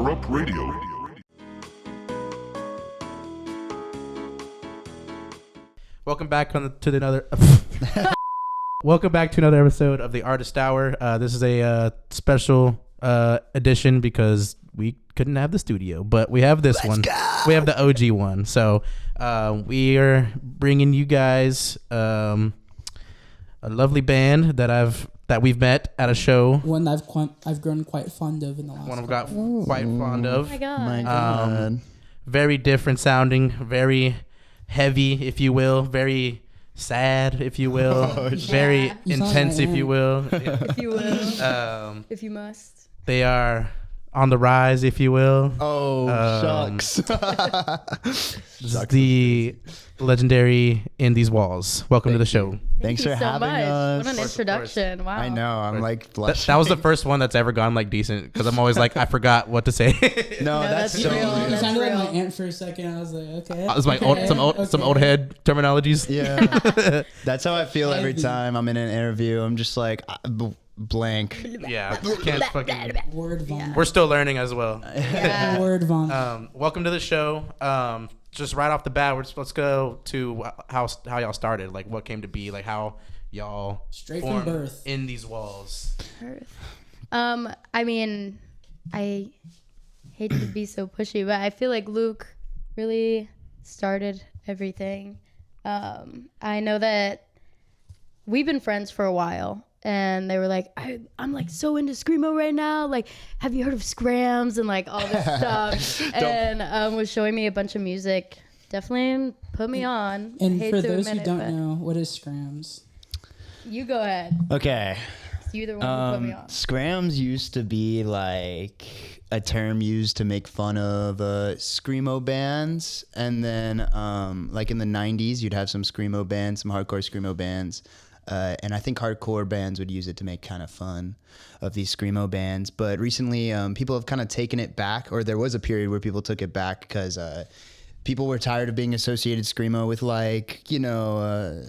Corrupt Radio. Welcome back to another. Welcome back to another episode of the Artist Hour. This is a special edition because we couldn't have the studio, but we have this one. We have the OG one. So we are bringing you guys a lovely band that we've met at a show. One I've grown quite fond of in the last. One I've got quite fond of. Oh my god! My God. Very different sounding, very heavy, if you will, very sad, if you will, very intense, if you will. If you will, if you must. They are on the rise, if you will. Oh, shucks. This is the legendary InTheseWalls. Welcome to the show. Thanks Thank for you so having much. us. What an introduction! Wow. I know. I'm like blushing. That was the first one that's ever gone like decent because I'm always like, I forgot what to say. No, that's so real. weird. It That's sounded like real. my aunt for a second. I was like, okay. It was my some old head terminologies. Yeah. That's how I feel every time I'm in an interview. I'm just like blank. Yeah, can't fucking. Word vomit. We're still learning as well. Yeah. Word vomit. Welcome to the show. Just right off the bat, let's go to how y'all started. Like, what came to be? Like, how y'all Straight from formed birth. InTheseWalls. I mean, I hate to be so pushy, but I feel like Luke really started everything. I know that we've been friends for a while, and they were like, I'm like so into screamo right now. Like, have you heard of scrams and like all this stuff? And was showing me a bunch of music. Definitely put me on. And Hate for to those who admit it, don't but know, what is scrams? you go ahead. Okay. You the one who put me on. Scrams used to be like a term used to make fun of screamo bands, and then like in the 90s you'd have some screamo bands, some hardcore screamo bands, and I think hardcore bands would use it to make kind of fun of these screamo bands. But recently people have kind of taken it back, or there was a period where people took it back because people were tired of being associated screamo with like, you know,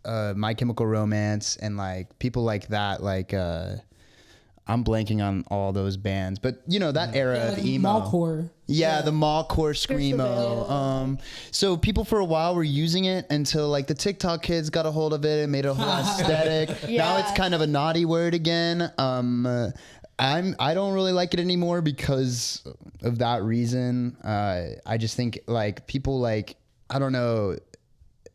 My Chemical Romance and like people like that. Like I'm blanking on all those bands, but you know that era of emo. Mallcore. Yeah, the mallcore screamo. So people for a while were using it until like the TikTok kids got a hold of it and made a whole aesthetic. Now it's kind of a naughty word again. I don't really like it anymore because of that reason. I just think like people like, I don't know,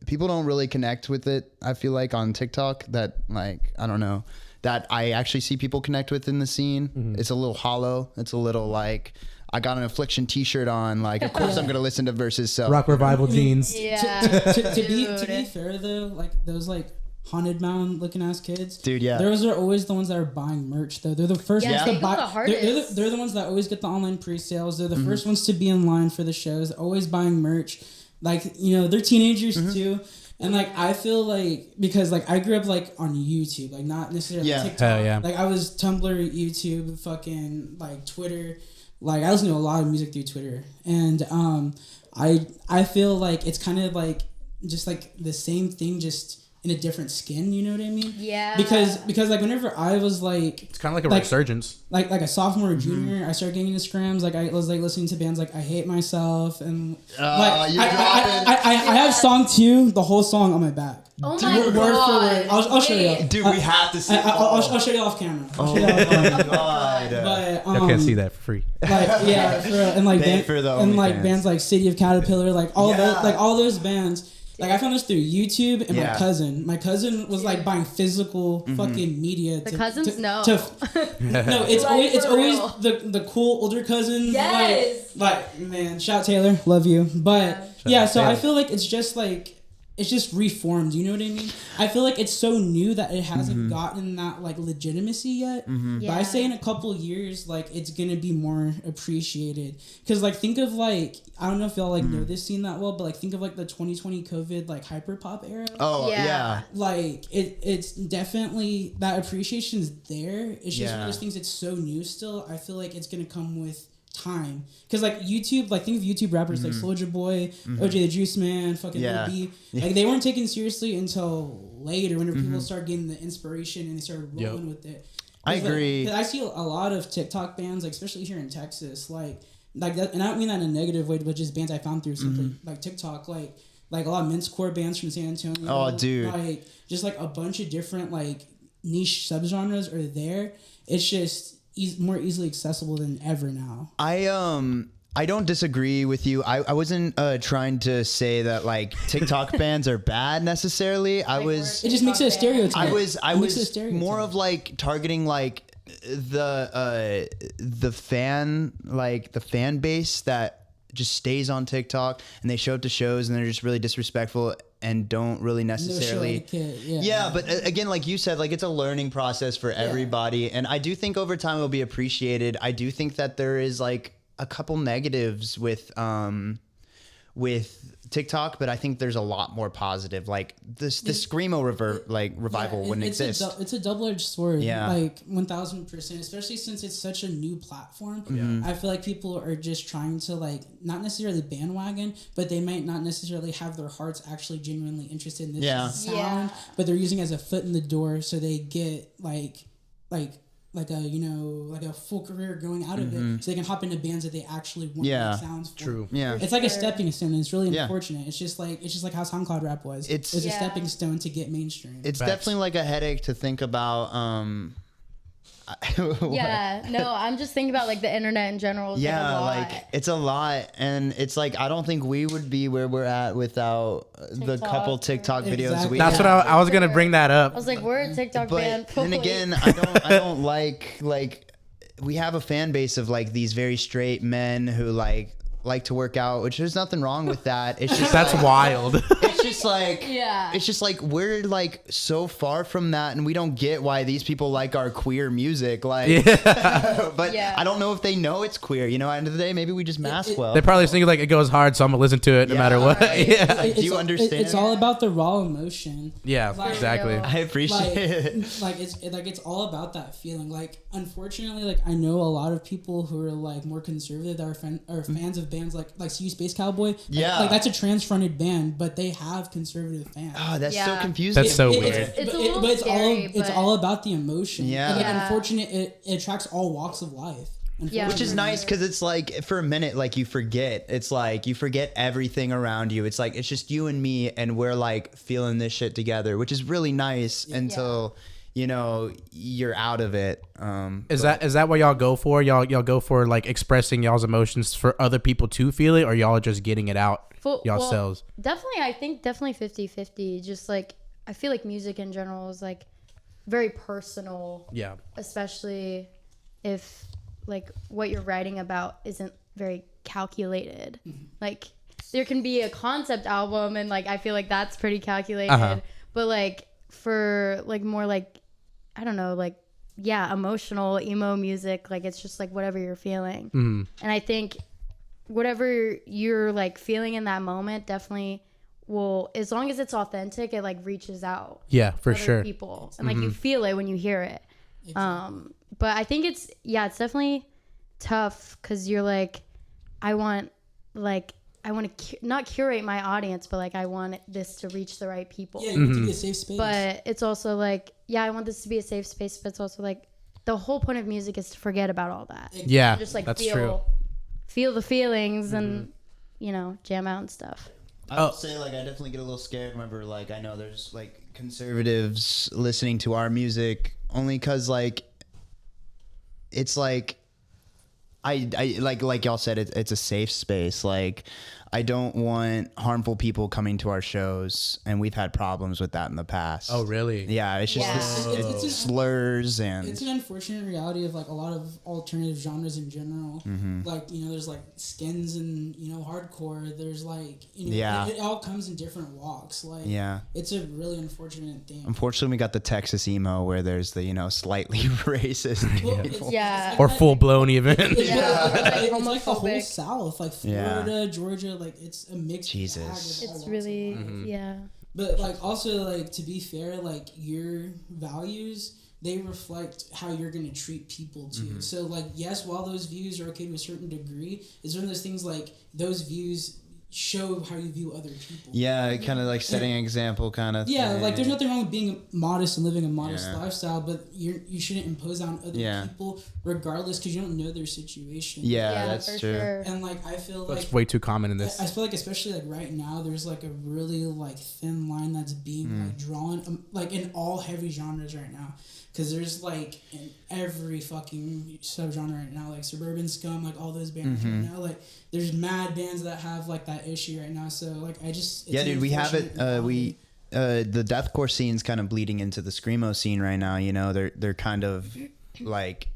people don't really connect with it. I feel like on TikTok that like, I don't know, that I actually see people connect with in the scene. Mm-hmm. It's a little hollow. It's a little like, I got an Affliction t-shirt on. Like, of course I'm going to listen to Versus Self. Rock Revival jeans. Yeah. To be fair though, like those like Haunted Mound looking ass kids, dude, yeah, those are always the ones that are buying merch though. They're the first ones they to go buy. the hardest. They're the ones that always get the online pre-sales. They're the first ones to be in line for the shows. Always buying merch. Like, you know, they're teenagers too. And like I feel like because like I grew up like on YouTube, like not necessarily TikTok. Hell yeah. Like I was Tumblr, YouTube, fucking like Twitter. Like I listen to a lot of music through Twitter, and I feel like it's kind of like just like the same thing, just in a different skin. You know what I mean? Yeah. Because like whenever I was like, It's kind of like a resurgence. like a sophomore or junior, I started getting into scrams. Like I was like listening to bands like I Hate Myself and like I have song 2, the whole song on my back. Oh my Word for word. I'll show you. Dude, we have to see. I'll show you off camera. Oh my God. But Y'all can't see that for free. like yeah, for real. And like OnlyFans. bands like City of Caterpillar, like all those bands. Like I found this through YouTube and my cousin. My cousin was like buying physical fucking media. The cousins? No. No, it's Like, always for the cool older cousins. Yes. Like man, shout Taylor, love you. But yeah, so I feel like it's just reformed. You know what I mean? I feel like it's so new that it hasn't gotten that like legitimacy yet. But I say in a couple years, like it's gonna be more appreciated. Cause like think of like, I don't know if y'all like know this scene that well, but like think of like the 2020 COVID like hyperpop era. Oh yeah. Like it's definitely that appreciation's there. It's just one of those things that's so new still. I feel like it's gonna come with time, because like YouTube, like think of YouTube rappers like Soulja Boy, OJ the Juice Man, fucking OB, like they weren't taken seriously until later, whenever people started getting the inspiration and they started rolling with it. I agree. I see a lot of TikTok bands, like especially here in Texas, like that, and I don't mean that in a negative way, but just bands I found through simply like TikTok, like a lot of men'score bands from San Antonio. Oh, dude! Like just like a bunch of different like niche subgenres are there. It's just more easily accessible than ever now. I don't disagree with you. I wasn't trying to say that like TikTok bands are bad necessarily. It just makes it a stereotype. I was more of like targeting like the fan base that just stays on TikTok and they show up to shows and they're just really disrespectful and don't really necessarily but again, like you said, like it's a learning process for everybody, and I do think over time it'll be appreciated. I do think that there is like a couple negatives with TikTok, but I think there's a lot more positive. Like the screamo revival wouldn't exist. It's a double-edged sword. Yeah. Like 1000%, especially since it's such a new platform. I feel like people are just trying to like not necessarily bandwagon, but they might not necessarily have their hearts actually genuinely interested in this sound, but they're using it as a foot in the door, so they get like a full career going out of it, so they can hop into bands that they actually want to make sounds for. True. Yeah. It's like a stepping stone, and it's really unfortunate. It's just like how SoundCloud rap was. It's a stepping stone to get mainstream. It's definitely like a headache to think about. I'm just thinking about like the internet in general. It's a lot, and it's like I don't think we would be where we're at without the couple TikTok videos. That's what I was gonna bring that up. I was like, we're a TikTok band. And again, I don't like we have a fan base of like these very straight men who like to work out, which there's nothing wrong with that. It's just that's wild. It's just like it's just like we're like so far from that, and we don't get why these people like our queer music. Like, but I don't know if they know it's queer. You know, at the end of the day, maybe we just mask well. They're probably thinking like it goes hard, so I'm gonna listen to it no matter what. Right. Do you understand? It's all about the raw emotion. Yeah, exactly. I appreciate it. Like it's all about that feeling. Like unfortunately, like I know a lot of people who are like more conservative that are fans of bands like See You Space Cowboy. Like that's a trans-fronted band, but they have conservative fans. Oh, that's so confusing. That's so weird. It's all about the emotion. Yeah. And like, unfortunately, it attracts all walks of life. Which is nice because it's like for a minute, like you forget. It's like you forget everything around you. It's like it's just you and me, and we're like feeling this shit together, which is really nice until you know you're out of it. Is that what y'all go for? Y'all go for like expressing y'all's emotions for other people to feel it, or y'all are just getting it out yourselves? Definitely, I think 50-50. Just like I feel like music in general is like very personal. Yeah. Especially if like what you're writing about isn't very calculated. Like there can be a concept album and like I feel like that's pretty calculated, but like for like more like I don't know, like emotional emo music, like it's just like whatever you're feeling. And I think whatever you're like feeling in that moment definitely will, as long as it's authentic, it like reaches out for to sure people, and like you feel it when you hear it. But I think it's definitely tough because you're like, I want to not curate my audience, but like I want this to reach the right people. Yeah, you want to be a safe space. But it's also like, I want this to be a safe space, but it's also like the whole point of music is to forget about all that. Yeah, and just like that's feel the feelings and jam out and stuff. I would say like I definitely get a little scared whenever like I know there's like conservatives listening to our music, only because like it's like I like y'all said, it's a safe space. Like I don't want harmful people coming to our shows, and we've had problems with that in the past. Oh, really? Yeah, it's just it's slurs, and it's an unfortunate reality of like a lot of alternative genres in general. Like there's like skins and hardcore. There's like it all comes in different walks. Like it's a really unfortunate thing. Unfortunately, we got the Texas emo where there's the slightly racist or full blown even. It's like the whole South, like Florida, Georgia. Like it's a mixed bag of it's really but like also like to be fair, like your values, they reflect how you're going to treat people too. So like yes, while those views are okay to a certain degree, it's one of those things like those views show how you view other people. Yeah, kind of like setting an example, kind of. Yeah, thing. like there's nothing wrong with being modest and living a modest lifestyle, but you shouldn't impose that on other people regardless, because you don't know their situation. Yeah, that's true. Sure. And like I feel That's like way too common in this. I feel like especially like right now, there's like a really like thin line that's being like drawn like in all heavy genres right now. Because there's, like, in every fucking subgenre right now, like Suburban Scum, like, all those bands right now. Like, there's mad bands that have, like, that issue right now. So, like, I just... Yeah, dude, we have it... the deathcore scene's kind of bleeding into the screamo scene right now, you know? They're kind of, like...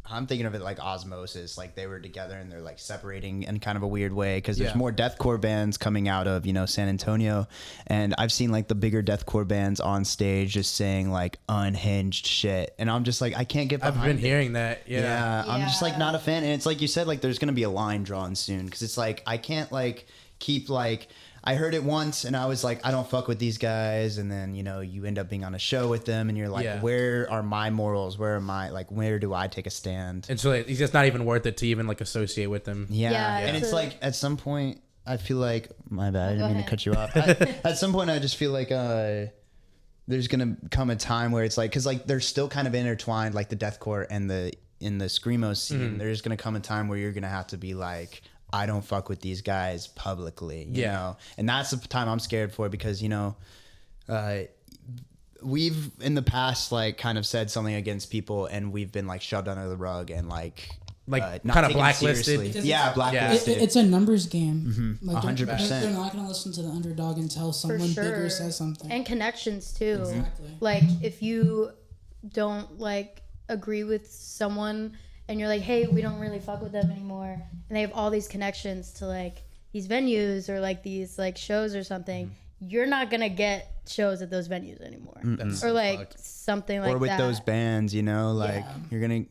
I'm thinking of it like osmosis, like they were together and they're like separating in kind of a weird way, because there's more deathcore bands coming out of, you know, San Antonio, and I've seen like the bigger deathcore bands on stage just saying like unhinged shit, and I'm just like, I can't get behind I've been hearing that. Yeah. I'm just like not a fan, and it's like you said, like there's gonna be a line drawn soon, because it's like I can't like keep like. I heard it once and I was like, I don't fuck with these guys. And then, you know, you end up being on a show with them and you're like, where are my morals? Where am I? Like, where do I take a stand? And so it's just not even worth it to even like associate with them. Yeah. And it's like, at some point, I feel like, my bad, I didn't mean to cut you off. At some point, I just feel like there's going to come a time where it's like, because like they're still kind of intertwined, like the deathcore and in the screamo scene. There's going to come a time where you're going to have to be like, I don't fuck with these guys publicly, you know? And that's the time I'm scared for, because, you know, we've in the past, like, kind of said something against people and we've been, like, shoved under the rug and, like not kind of taken blacklisted. seriously. Yeah, blacklisted. It's a numbers game. Like 100%. They're not going to listen to the underdog until someone bigger says something. And connections, too. Exactly. Like, if you don't, like, agree with someone... and you're like, hey, we don't really fuck with them anymore, and they have all these connections to like these venues or like these like shows or something, you're not gonna get shows at those venues anymore. Or like something like that. Or with those bands, you know, like you're gonna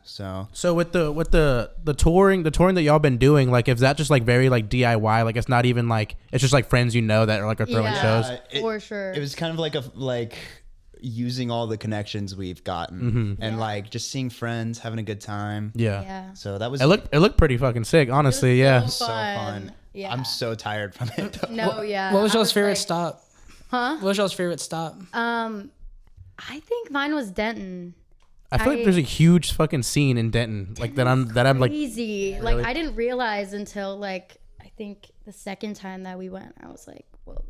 so with the touring that y'all been doing, like, is that just like very like DIY, like it's not even like, it's just like friends, you know, that are like are throwing shows? For sure. It was kind of like using all the connections we've gotten and like just seeing friends, having a good time. Yeah. So that was it looked pretty fucking sick, honestly. so fun. Yeah. I'm so tired from it. No, yeah. What was y'all's favorite stop? Huh? What was y'all's favorite stop? I think mine was Denton. I feel like there's a huge fucking scene in Denton, like that I'm like crazy. Like I didn't realize until like I think the second time that we went, I was like, whoa,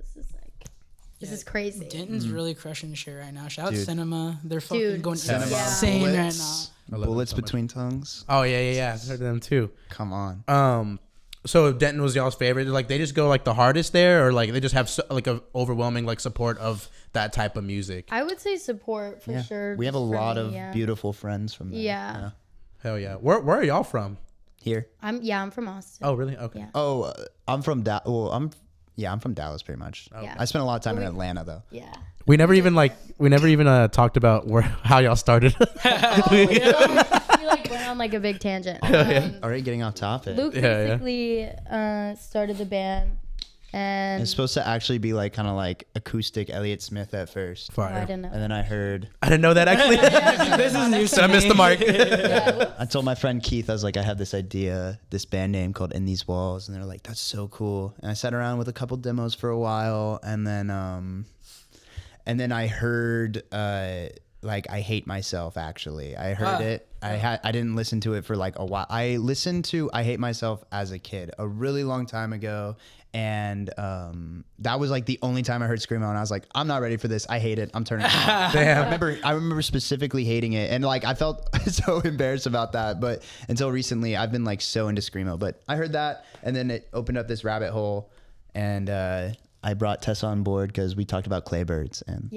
this is crazy. Denton's really crushing shit right now. Shout out Cinema. They're fucking Dude, going Cinema. insane right now. Bullets Between Tongues. Oh yeah. I heard them too. Come on. So Denton was y'all's favorite. Like they just go like the hardest there, or like they just have like a overwhelming like support of that type of music. I would say support for sure. We have a for lot me, of beautiful friends from there. Yeah. Hell yeah. Where are y'all from? Here. I'm from Austin. Oh really? Okay. Yeah. Oh, I'm from I'm from Dallas pretty much. Yeah. I spent a lot of time in Atlanta though. Yeah. We never even talked about how y'all started. We like went on like a big tangent. Already getting off topic. Luke basically started the band, and It's supposed to actually be like kind of like acoustic Elliott Smith at first. I didn't know. And then I didn't know that actually. This is new. So I missed the mark. I told my friend Keith, I was like, I have this idea, this band name called InTheseWalls, and they're like, that's so cool. And I sat around with a couple demos for a while, and then I heard like I Hate Myself. Actually, I heard it. I didn't listen to it for like a while. I listened to I Hate Myself as a kid, a really long time ago. And that was like the only time I heard screamo, and I was like, I'm not ready for this. I hate it. I'm turning it off. Damn. I remember specifically hating it, and like I felt so embarrassed about that. But until recently, I've been like so into screamo. But I heard that, and then it opened up this rabbit hole, and I brought Tessa on board because we talked about claybirds, and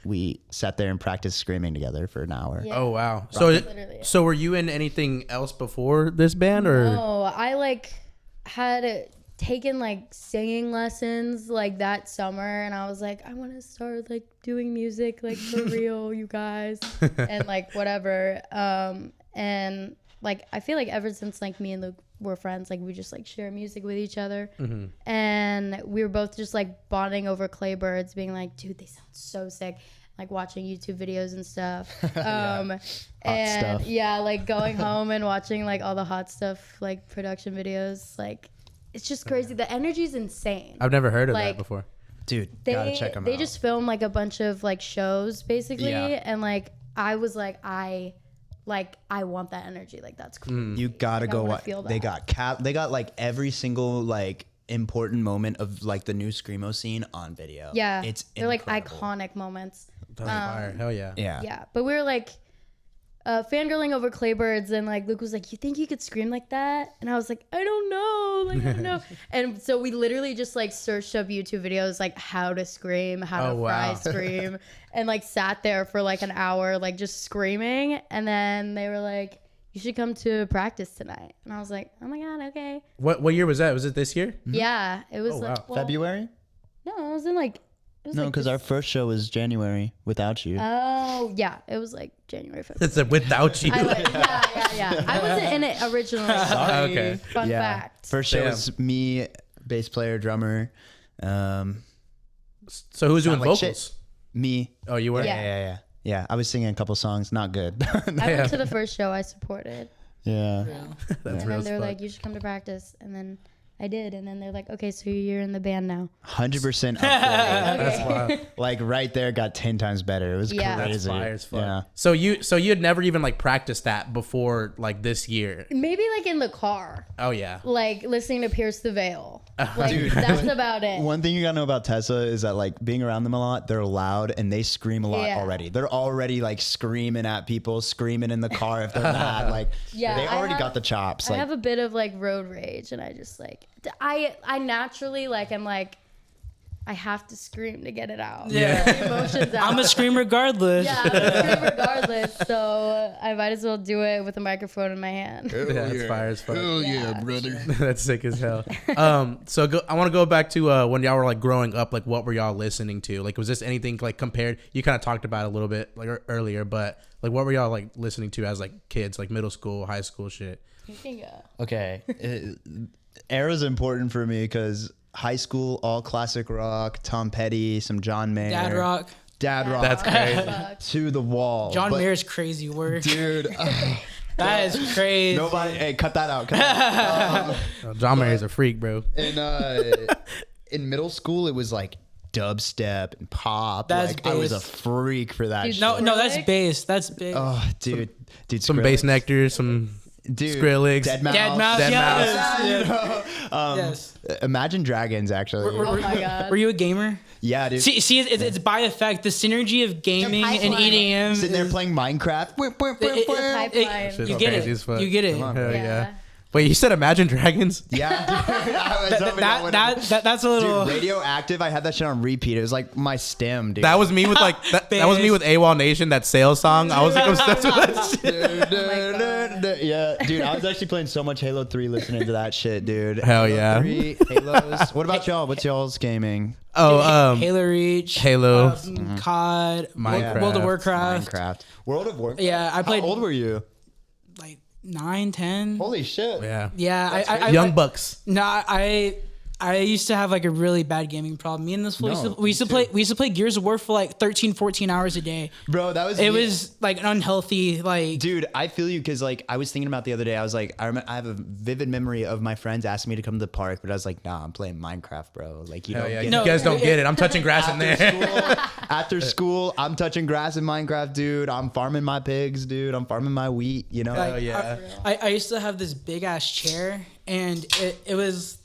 we sat there and practiced screaming together for an hour. Yeah. Oh wow. Literally. So were you in anything else before this band, or? No, I like had taken like singing lessons like that summer, and I was like, I want to start like doing music like for real, you guys, and like whatever. And like I feel like ever since like me and Luke were friends, like we just like share music with each other, and we were both just like bonding over claybirds, being like, dude, they sound so sick. Like watching YouTube videos and stuff. And stuff. yeah, like going home and watching like all the hot stuff, like production videos, like it's just crazy. The energy's insane. I've never heard of Like, that before. Dude, gotta check them out. They just film like a bunch of like shows basically, Yeah. and like I was like I want that energy. Like that's cool. You gotta Like, I go wanna watch. feel They that. got they got like every single like important moment of like the new screamo scene on video. Yeah, it's they're incredible. like iconic moments. That's fire. Hell yeah. Yeah. Yeah, but we were like fangirling over Claybirds, and like Luke was like, "You think you could scream like that?" And I was like, "I don't know, like I don't know." And so we literally just like searched up YouTube videos like how to scream, how to fry scream, and like sat there for like an hour like just screaming. And then they were like, "You should come to practice tonight." And I was like, "Oh my god, okay." What year was that? Was it this year? Yeah, it was Oh, like wow. well, February? No, it was in like it was No, like because this- our first show was January without you. Oh yeah, it was like January, February. It's a without you. Yeah. I wasn't in it originally. Okay. Fun fact. First show Damn. was me, bass player, drummer. So who's doing Sound like vocals? Me. Oh, you were? Yeah. Yeah, I was singing a couple songs. Not good. I went to the first show I supported. yeah. That's And real then they're fuck. like, "You should come to practice." And then I did. And then they're like, "Okay, so you're in the band now." 100% upgrade. That's wild. Like right there got 10 times better. It was Yeah. crazy. That's fire as fuck. Yeah. So you had never even like practiced that before like this year. Maybe like in the car, Oh yeah. like listening to Pierce the Veil. Like that's about it. One thing you gotta know about Tessa is that like being around them a lot, they're loud and they scream a lot Yeah. already. They're already like screaming at people, screaming in the car if they're mad. Like Yeah, they I already have- got the chops. I Like have a bit of like road rage, and I just like I naturally like I'm like I have to scream to get it out. Yeah. Get the emotions out. I'm a scream regardless. Yeah, I'm gonna scream regardless. So I might as well do it with a microphone in my hand. Yeah, that's fire as fuck. Yeah. brother. That's sick as hell. So I want to go back to when y'all were like growing up. Like, what were y'all listening to? Like, was this anything like compared? You kind of talked about it a little bit like earlier, but like, what were y'all like listening to as like kids, like middle school, high school shit? You can go. Okay. Era's important for me because high school, all classic rock, Tom Petty, some John Mayer. Dad rock. Dad rock. That's crazy. Fuck. To the wall. John But, Mayer's crazy work. Dude. That is crazy. Nobody. Hey, cut that out. Cut that out. John Mayer's a freak, bro. In middle school, it was like dubstep and pop. That's like I was a bass. freak for that. Dude, shit. No, that's Skrillex? bass. That's bass. Oh, dude, Some Skrillex. bass nectar, some Dude, Skrillex. Dead Mouse. Dead Mouse. Dead Yes. Mouse. Yes. Imagine Dragons, actually. Oh my god. Were you a gamer? Yeah, dude. See, it's by effect. The synergy of gaming and pipeline. EDM. Sitting there is- playing Minecraft. it- Pipeline. Shit's You get crazy it. as fuck. You get it. Come on, Hell bro. yeah. Wait, you said Imagine Dragons? Yeah, dude. I was hoping that would- That's a little. Dude, Radioactive, I had that shit on repeat. It was like my stem, dude. That was me with like that was me with AWOL Nation, that sales song. I was like obsessed with that shit. Yeah, dude, I was actually playing so much Halo 3 listening to that shit, dude. Hell Halo yeah. 3, Halos. What about y'all? What's y'all's gaming? Oh, Halo Reach, Halo. COD, Minecraft. World of Warcraft. Minecraft. World of Warcraft? Yeah, I played How old were you? like 9, 10. Holy shit. yeah. Yeah, I Young Bucks. No, I used to have like a really bad gaming problem. Me and this fool we used to play Gears of War for like 13, 14 hours a day. Bro, that was It was like an unhealthy like. Dude, I feel you because like I was thinking about the other day. I was like, I have a vivid memory of my friends asking me to come to the park, but I was like, nah, I'm playing Minecraft, bro. Like you Hell don't yeah. get No, You guys don't get it. I'm touching grass in there. After school, I'm touching grass in Minecraft, dude. I'm farming my pigs, dude. I'm farming my wheat. You know. Hell yeah. I used to have this big ass chair, and it was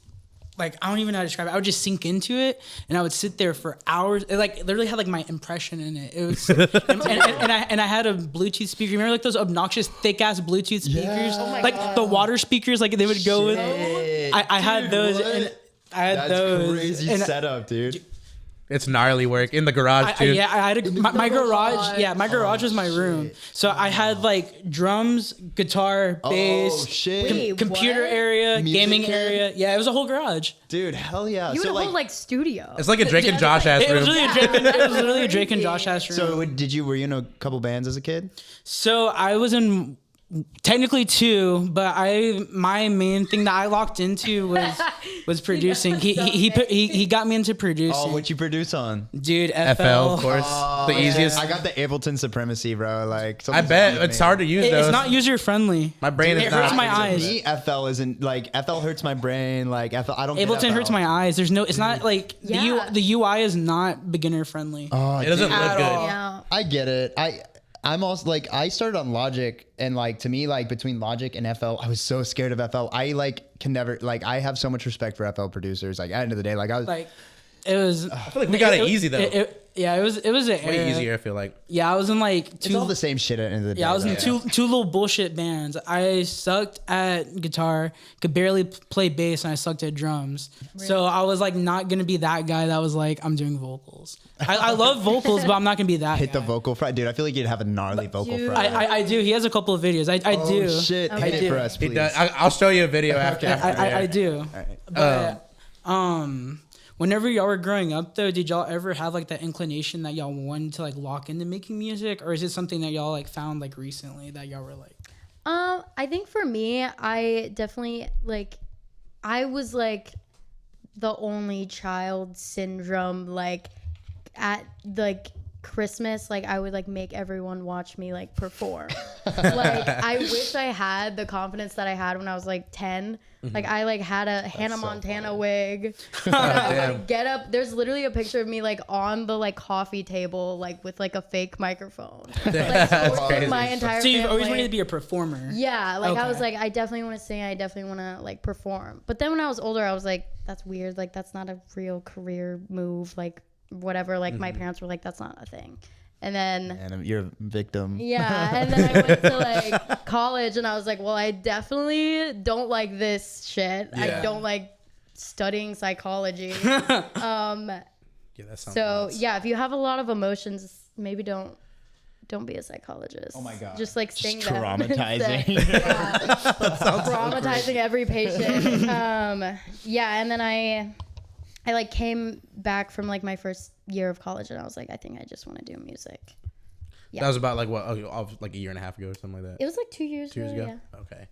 like I don't even know how to describe it. I would just sink into it, and I would sit there for hours. It like literally had like my impression in it. It was, and I had a Bluetooth speaker. Remember like those obnoxious thick ass Bluetooth speakers, like the water speakers, like they would go with. I had those, what? and I had That's those. crazy and setup, dude. It's gnarly work in the garage, I dude. had my garage. Yeah, my garage was my room. So I had like drums, guitar, bass, Oh shit, Wait, computer what? area, Music gaming kit? area. Yeah, it was a whole garage. dude, hell yeah. You so had a like, whole like studio. It's like a Drake and Josh ass It was room. really a Drake. It was literally a Drake and Josh ass room. so were you in a couple bands as a kid? So I was in Technically 2, but my main thing that I locked into was producing. He got me into producing. Oh, what you produce on? Dude, FL, of course. The easiest. I got the Ableton Supremacy, bro. Like, I bet it's hard to use those. It's not user friendly. My brain is It not. hurts my eyes. Me, FL isn't like FL hurts my brain. Like FL, I don't. get Ableton FL. hurts my eyes. There's no. It's not like Yeah. the UI is not beginner friendly. Oh, It doesn't dude. look good. Yeah. I get it. I'm also like I started on Logic, and like to me, like between Logic and FL, I was so scared of FL. I like can never like I have so much respect for FL producers. Like at the end of the day, like I was Like, it was. I feel like we got it easy though. It was an Way era. easier. I feel like. Yeah, I was in like it's all the same shit at the end of the day. Yeah, I was in though. two little bullshit bands. I sucked at guitar, could barely play bass, and I sucked at drums. Really? So I was like not gonna be that guy that was like, I'm doing vocals. I love vocals, but I'm not gonna be that Hit guy. the vocal fry, dude. I feel like you'd have a gnarly vocal fry. I do. He has a couple of videos. I do. Oh shit! Okay. Hit it for us, He please. does. I'll show you a video after. I do. Right. But whenever y'all were growing up though, did y'all ever have like that inclination that y'all wanted to like lock into making music, or is it something that y'all like found like recently that y'all were like? I think for me, I definitely like, I was like the only child syndrome. Like at like Christmas, like I would like make everyone watch me like perform. Like I wish I had the confidence that I had when I was like 10. Like I like had a Hannah Montana wig. And I would get up. There's literally a picture of me like on the like coffee table, like with like a fake microphone. Like crazy. my entire So you've always family. wanted to be a performer. Yeah, like I was Okay. like, I definitely want to sing. I definitely want to like perform. But then when I was older, I was like, that's weird. Like that's not a real career move. Like whatever. Like my parents were like, that's not a thing. And then And you're a victim. yeah, and then I went to like college, and I was like, well, I definitely don't like this shit. Yeah. I don't like studying psychology. Yeah, that sounds So nuts. yeah, if you have a lot of emotions, maybe don't be a psychologist. Oh my God. Just like sing Just them. traumatizing. Yeah. Traumatizing every patient. Yeah, and then I like came back from like my first year of college, and I was like, I think I just want to do music. Yeah. That was about like what, like a year and a half ago or something like that. It was like 2 years 2 years ago. ago. Yeah. Okay.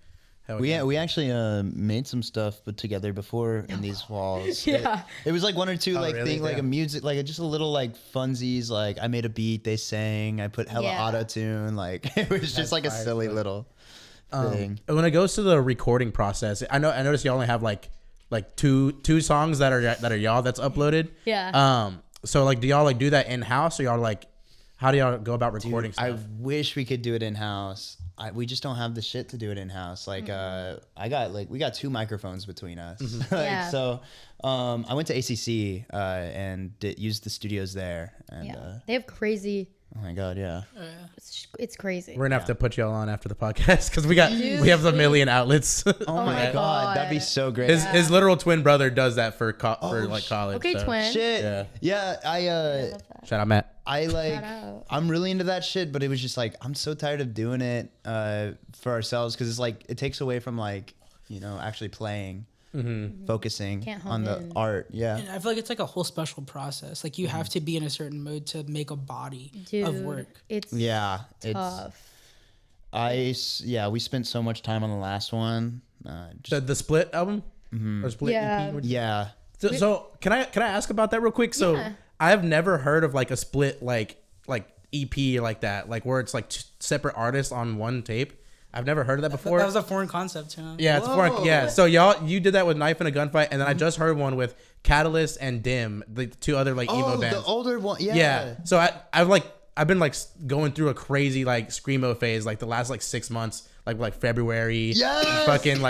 Hell We yeah. we actually made some stuff put together before in these walls. Yeah. It was like one or two like really? thing like Yeah. a music like just a little like funsies like I made a beat they sang I put hella Yeah. auto tune like it was just like a fire, silly bro. little thing. When it goes to the recording process, I noticed you only have like two songs that are y'all that's uploaded. Yeah. So like, do y'all like do that in house, or y'all like, how do y'all go about recording I stuff? wish we could do it in house. We just don't have the shit to do it in house. Like we got 2 microphones between us. Like, Yeah. So I went to ACC and used the studios there. And Yeah. They have crazy. oh my god, yeah. It's crazy. We're gonna have to put y'all on after the podcast because we have a Dude. million outlets. Oh my my god, that'd be God. so great. His literal twin brother does that for like college. Okay, so. twin. Shit. Yeah. Yeah, Shout out, Matt. I like Shout out. I'm really into that shit, but it was just like I'm so tired of doing it for ourselves because it's like it takes away from like, you know, actually playing, focusing Can't hone on the in. art. Yeah. And I feel like it's like a whole special process. Like you have to be in a certain mode to make a body Dude, of work. it's Yeah. It's tough. we spent so much time on the last one. The Split album or Split Yeah. EP. Yeah. So can I ask about that real quick? So Yeah. I have never heard of like a split like EP like that, like where it's like separate artists on one tape. I've never heard of that before. That was a foreign concept to him. Yeah, it's foreign. Yeah, so you did that with Knife and a Gunfight, and then I just heard one with Catalyst and Dim, the 2 other like emo Oh, bands. the older one. Yeah. Yeah. So I've been like going through a crazy like screamo phase like the last like 6 months, like February. Yes! I fucking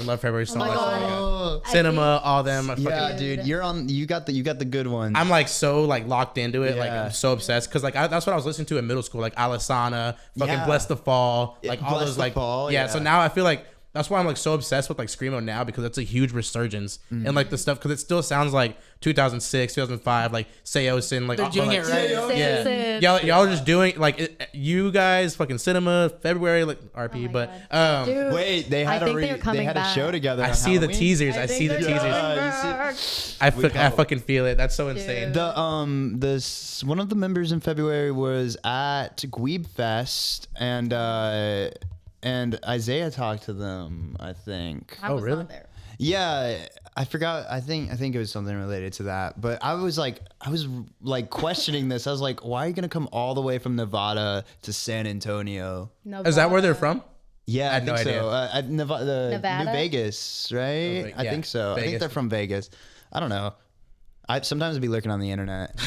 love February so my much. God. Oh. Cinema, all them. Yeah, dude, you got the good ones. I'm like so like locked into it, like Yeah. I'm so obsessed because like that's what I was listening to in middle school, like Alisana, fucking Yeah. Bless the Fall, like all Bless those the like Fall, yeah. yeah. So now I feel like that's why I'm like so obsessed with like screamo now because it's a huge resurgence and like the stuff because it still sounds like 2006, 2005, like Seosin, like They're doing like, it right. Yeah, Seosin. y'all are just doing like you guys fucking Cinema February like RP, my but Dude, Wait, they I had think they're they coming had a back. show together. I on see the Halloween. teasers. I see the think they're teasers. coming Yeah, you back. I fucking feel it. That's so insane. The one of the members in February was at Gweeb Fest and Isaiah talked to them, I think. I was really? not there. Yeah, I forgot. I think it was something related to that. But I was questioning this. I was like, why are you gonna come all the way from Nevada to San Antonio? Is that where they're from? Yeah, I had no think so. idea. Nevada? New Vegas, right? Yeah, I think so. I think Vegas. they're from Vegas. I don't know. I sometimes be looking on the internet.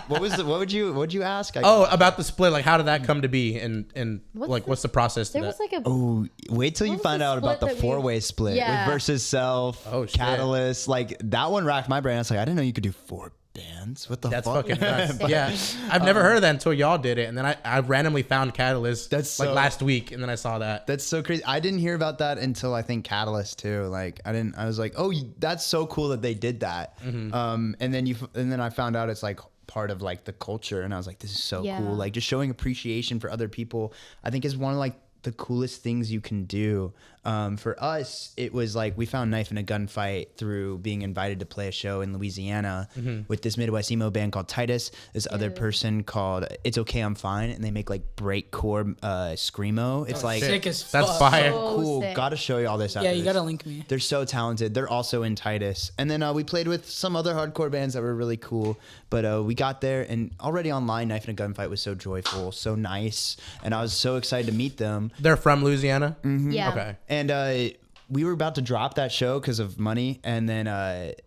What would you ask? About the split. Like, how did that come to be? And what's the process to There that? was like a. Oh, wait till you What was find the out about the split that we- 4-way split Yeah. with Versus Self, Oh, shit. Catalyst. Like that one racked my brain. I was like, I didn't know you could do 4 bands. What the That's fuck? fucking nuts. Yeah, I've never heard of that until y'all did it, and then I randomly found Catalyst That's like so- last week, and then I saw that. That's so crazy. I didn't hear about that until I think Catalyst too. Like I was like, oh, that's so cool that they did that. And then I found out it's like part of like the culture, and I was like, this is so Yeah. cool. Like just showing appreciation for other people, I think is one of like the coolest things you can do. For us, it was like we found Knife in a Gunfight through being invited to play a show in Louisiana with this Midwest emo band called Titus, this other person called It's Okay I'm Fine, and they make like breakcore screamo. It's like Sick as That's fuck. fire. so cool. sick. Gotta show you all this. Yeah, after you this. gotta link me. They're so talented. They're also in Titus. And then we played with some other hardcore bands that were really cool. But we got there, and already online, Knife in a Gunfight was so joyful, so nice. And I was so excited to meet them. They're from Louisiana. Yeah. Okay. And we were about to drop that show because of money. And then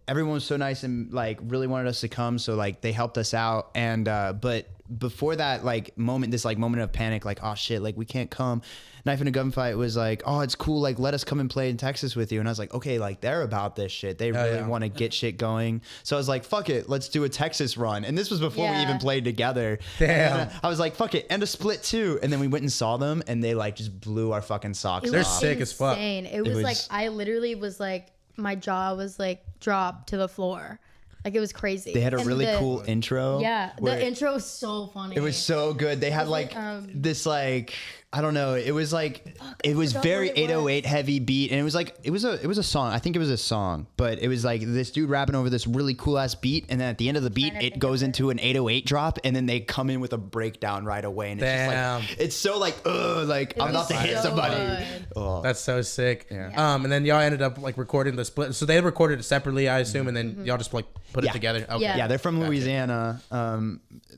everyone was so nice and like really wanted us to come. So like they helped us out. And but before that moment of panic, like, oh shit, like we can't come. Knife in a Gunfight was like, oh, it's cool, like let us come and play in Texas with you. And I was like, okay, like they're about this shit. They really want to get shit going. So I was like, fuck it, let's do a Texas run. And this was before we Yeah. even played together. Damn. And I was like, fuck it, and a split too. And then we went and saw them, and they like just blew our fucking socks It They're was off. sick as fuck. insane. It was like I literally was like my jaw was like dropped to the floor. Like it was crazy. They had a And really cool intro. Yeah, where the intro was so funny. It was so good. They had like this like I don't know. It was like it was forgot very what it 808 heavy beat, and it was like it was a song. I think it was a song, but it was like this dude rapping over this really cool ass beat, and then at the end of the beat, it goes into an 808 drop, and then they come in with a breakdown right away, and it's just like it's so like I'm about to hit so somebody. good. Oh. That's so sick. Yeah. And then y'all ended up like recording the split. So they recorded it separately, I assume, and then y'all just like put it together. Okay. Yeah. Yeah, they're from Louisiana.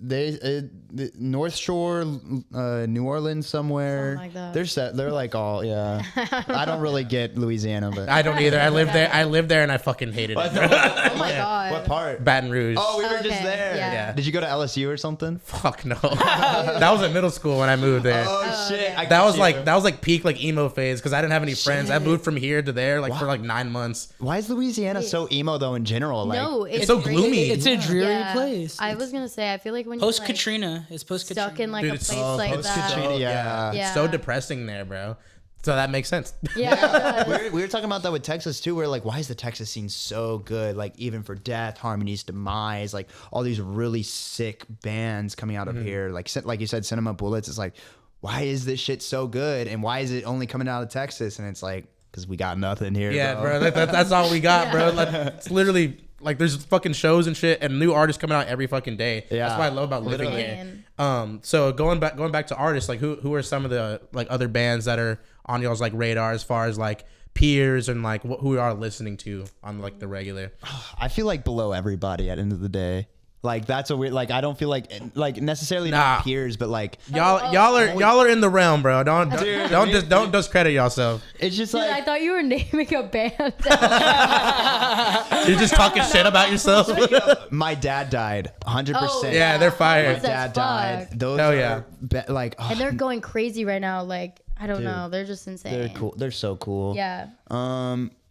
They the North Shore, New Orleans somewhere. Something like that. They're like all I don't really get Louisiana, but I don't either. I lived there and I fucking hated it. Oh my god. what part? Baton Rouge. Oh, we were just Okay, there. yeah. Did you go to LSU or something? Fuck no. That was in middle school when I moved there. Oh shit! I That get was you. like peak like emo phase because I didn't have any friends. I moved from here to there like for like 9 months. Why is Louisiana so emo though in general? Like, No, It's so crazy. gloomy. It's a dreary Yeah. place. I was gonna say I feel like when Post you're like, Katrina. It's post Katrina. stuck in like Dude, a it's place so like post-Katrina. that. Yeah. It's so depressing there, bro. So that makes sense. Yeah, it does. we were talking about that with Texas too. We're like, why is the Texas scene so good? Like even for Death, Harmony's Demise, like all these really sick bands coming out of here. Like you said, Cinema Bullets. It's like, why is this shit so good? And why is it only coming out of Texas? And it's like, because we got nothing here. Yeah, bro. bro. That's all we got, bro. Like, it's literally like there's fucking shows and shit and new artists coming out every fucking day. Yeah. That's what I love about living Literally. here. So going back to artists, like who are some of the like other bands that are on y'all's like radar as far as like peers and like who we are listening to on like the regular? I feel like below everybody at the end of the day. Like that's a weird. Like I don't feel like necessarily Nah. not peers, but like Y'all are in the realm, bro. Don't discredit yourself. it's just Dude, I like thought you were naming a band. You're just talking shit about yourself. my dad died, 100%. Oh, Yeah, they're fired. My dad died. Fuck. Those Hell are yeah. like And they're going crazy right now. Like I don't know, they're just insane. they're cool. They're so cool. Yeah.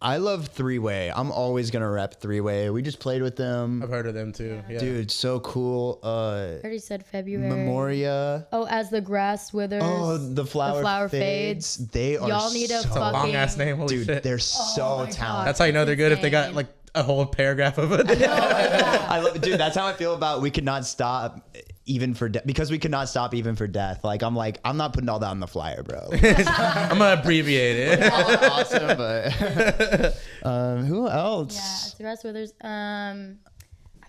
I love Three Way. I'm always gonna rep Three Way. We just played with them. I've heard of them too. Yeah. Dude, so cool. I already said February. Memoria. Oh, as the grass withers. Oh, the flower fades. They are Y'all need a so, fucking Long ass name. Holy dude. shit. They're so my God. talented. That's how you know they're good if they got insane. like a whole paragraph of it. I love, dude. That's how I feel about We Could Not Stop Even for Because We Could Not Stop Even for Death. Like I'm not putting all that on the flyer, bro. I'm gonna abbreviate it. Awesome, but who else? Yeah, as the grass withers. I'm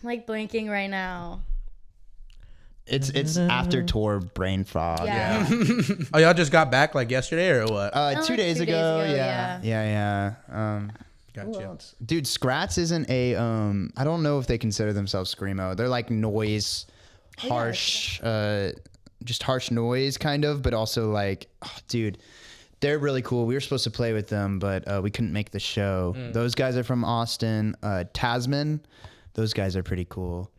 like blanking right now. It's after tour brain fog. Yeah. Oh, y'all just got back like yesterday or what? 2 days ago. yeah. Yeah. Gotcha. Dude, Scrats isn't a I don't know if they consider themselves screamo. They're like noise, harsh, just harsh noise kind of, but also like, dude, they're really cool. We were supposed to play with them, but we couldn't make the show. Those guys are from Austin. Tasman, those guys are pretty cool.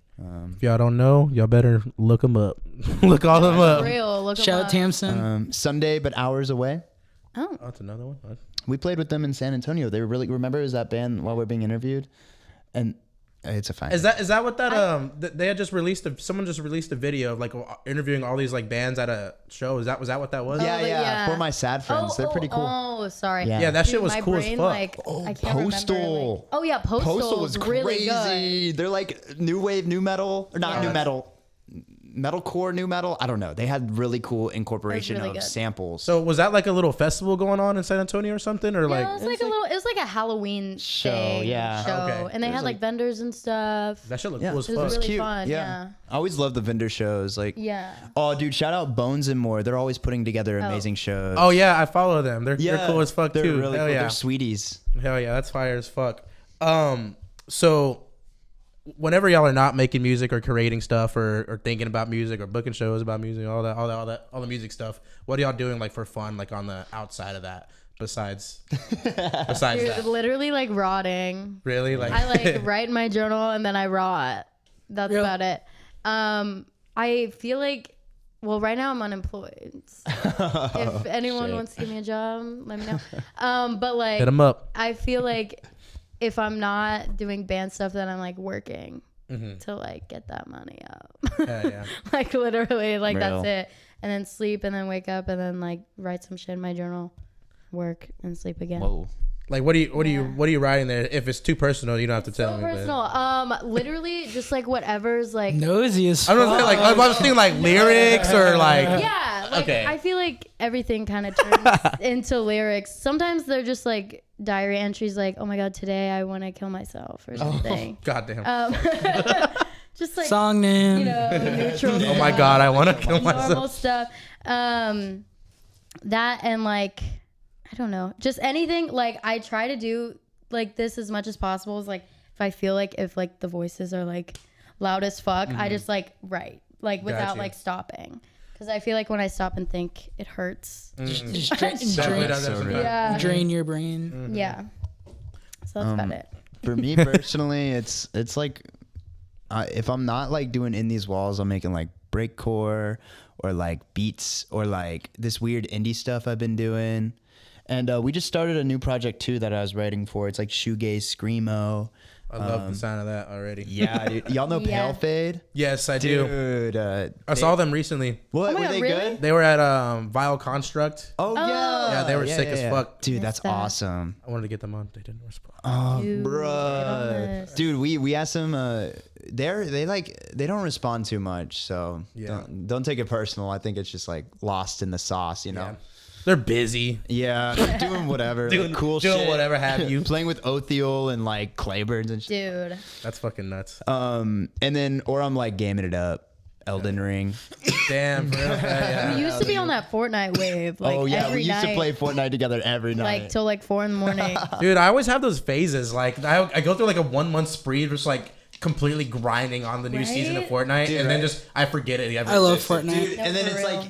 If y'all don't know, y'all better look them up. Look all them up. Real. Look Shout out Tamsin. Sunday, but hours away. Oh, that's another one. We played with them in San Antonio. They were really, remember, it was that band while we're being interviewed? And it's a fine. Is that what that they had just released? Someone just released a video of like interviewing all these like bands at a show. Was that what that was? Yeah. For my sad friends, they're pretty cool. Oh, sorry. Yeah. Yeah, that shit was my cool brain, as fuck. Like, I can't Postal. remember. Like, oh yeah, Postal was really crazy. good. They're like new wave, new metal, or not new metal, metalcore, new metal. I don't know. They had really cool incorporation really of good. samples. So was that like a little festival going on in San Antonio or something, or like Yeah, it was like a Halloween Show, thing, yeah. show, Okay. and they had like vendors and stuff. that shit looked Yeah. cool as It fuck? was really cute. fun. Yeah. I always love the vendor shows. Like, Yeah. oh, dude, shout out Bones and More. They're always putting together amazing shows. Oh yeah, I follow them. They're cool as fuck They're too. really Hell cool. yeah. They're sweeties. Hell yeah, that's fire as fuck. So whenever y'all are not making music or creating stuff or thinking about music or booking shows about music, all the music stuff, what are y'all doing like for fun, like on the outside of that? Besides Dude, that, literally like rotting. really, like I like write in my journal and then I rot. That's about it. I feel like, well, right now I'm unemployed. If anyone wants to give me a job, let me know. But like, hit them up. I feel like if I'm not doing band stuff, then I'm like working to like get that money up. Yeah. Like literally, like Real. that's it. And then sleep and then wake up and then like write some shit in my journal, work and sleep again. Whoa. Like what are you writing there? If it's too personal, you don't have to tell So me. but- personal. Literally just like whatever's like. Nosy as I'm fuck. not saying like I was thinking like lyrics or like Yeah, like Okay. I feel like everything kind of turns into lyrics. Sometimes they're just like diary entries, like, "Oh my god, today I want to kill myself" or something. goddamn. Just like Song name. you know, neutral. Oh my god, I want to kill normal myself. stuff. That and like I don't know, just anything. Like I try to do like this as much as possible. Is like if I feel like if like the voices are like loud as fuck, I just like write like without Gotcha. like stopping. Because I feel like when I stop and think, it hurts. Just Definitely does that sometimes. Yeah. drain your brain. Yeah. So that's about it. For me personally, it's like if I'm not like doing In These Walls, I'm making like breakcore or like beats or like this weird indie stuff I've been doing. And we just started a new project too that I was writing for. It's like shoegaze, screamo. I love the sound of that already. Yeah, dude. Y'all know Yeah. Pale Fade? Yes, I do. Dude, I saw them recently. What Oh my were God, they really? good? They were at Vile Construct. Oh yeah, Yeah, they were sick as fuck. Dude, that's that. awesome. I wanted to get them on. They didn't respond. Oh, Dude, get on bruh. this. Dude, we asked them. They don't respond too much, so Yeah. don't take it personal. I think it's just like lost in the sauce, you know. Yeah. They're busy. Yeah, they're doing whatever, Doing like, cool doing shit. whatever have you. Playing with Oathiel and like Claybirds and shit. Dude. That's fucking nuts. And then or I'm like gaming it up, Elden Ring. Damn, for real. Yeah. We used to be on that Fortnite wave. Like Oh yeah, every we used night, to play Fortnite together every night. like till like 4 a.m. Dude, I always have those phases. Like I go through like a 1 month spree, just like completely grinding on the new season of Right? Fortnite, Dude, and then right. just I forget it. I love Fortnite. Dude, No, and then for it's real. like,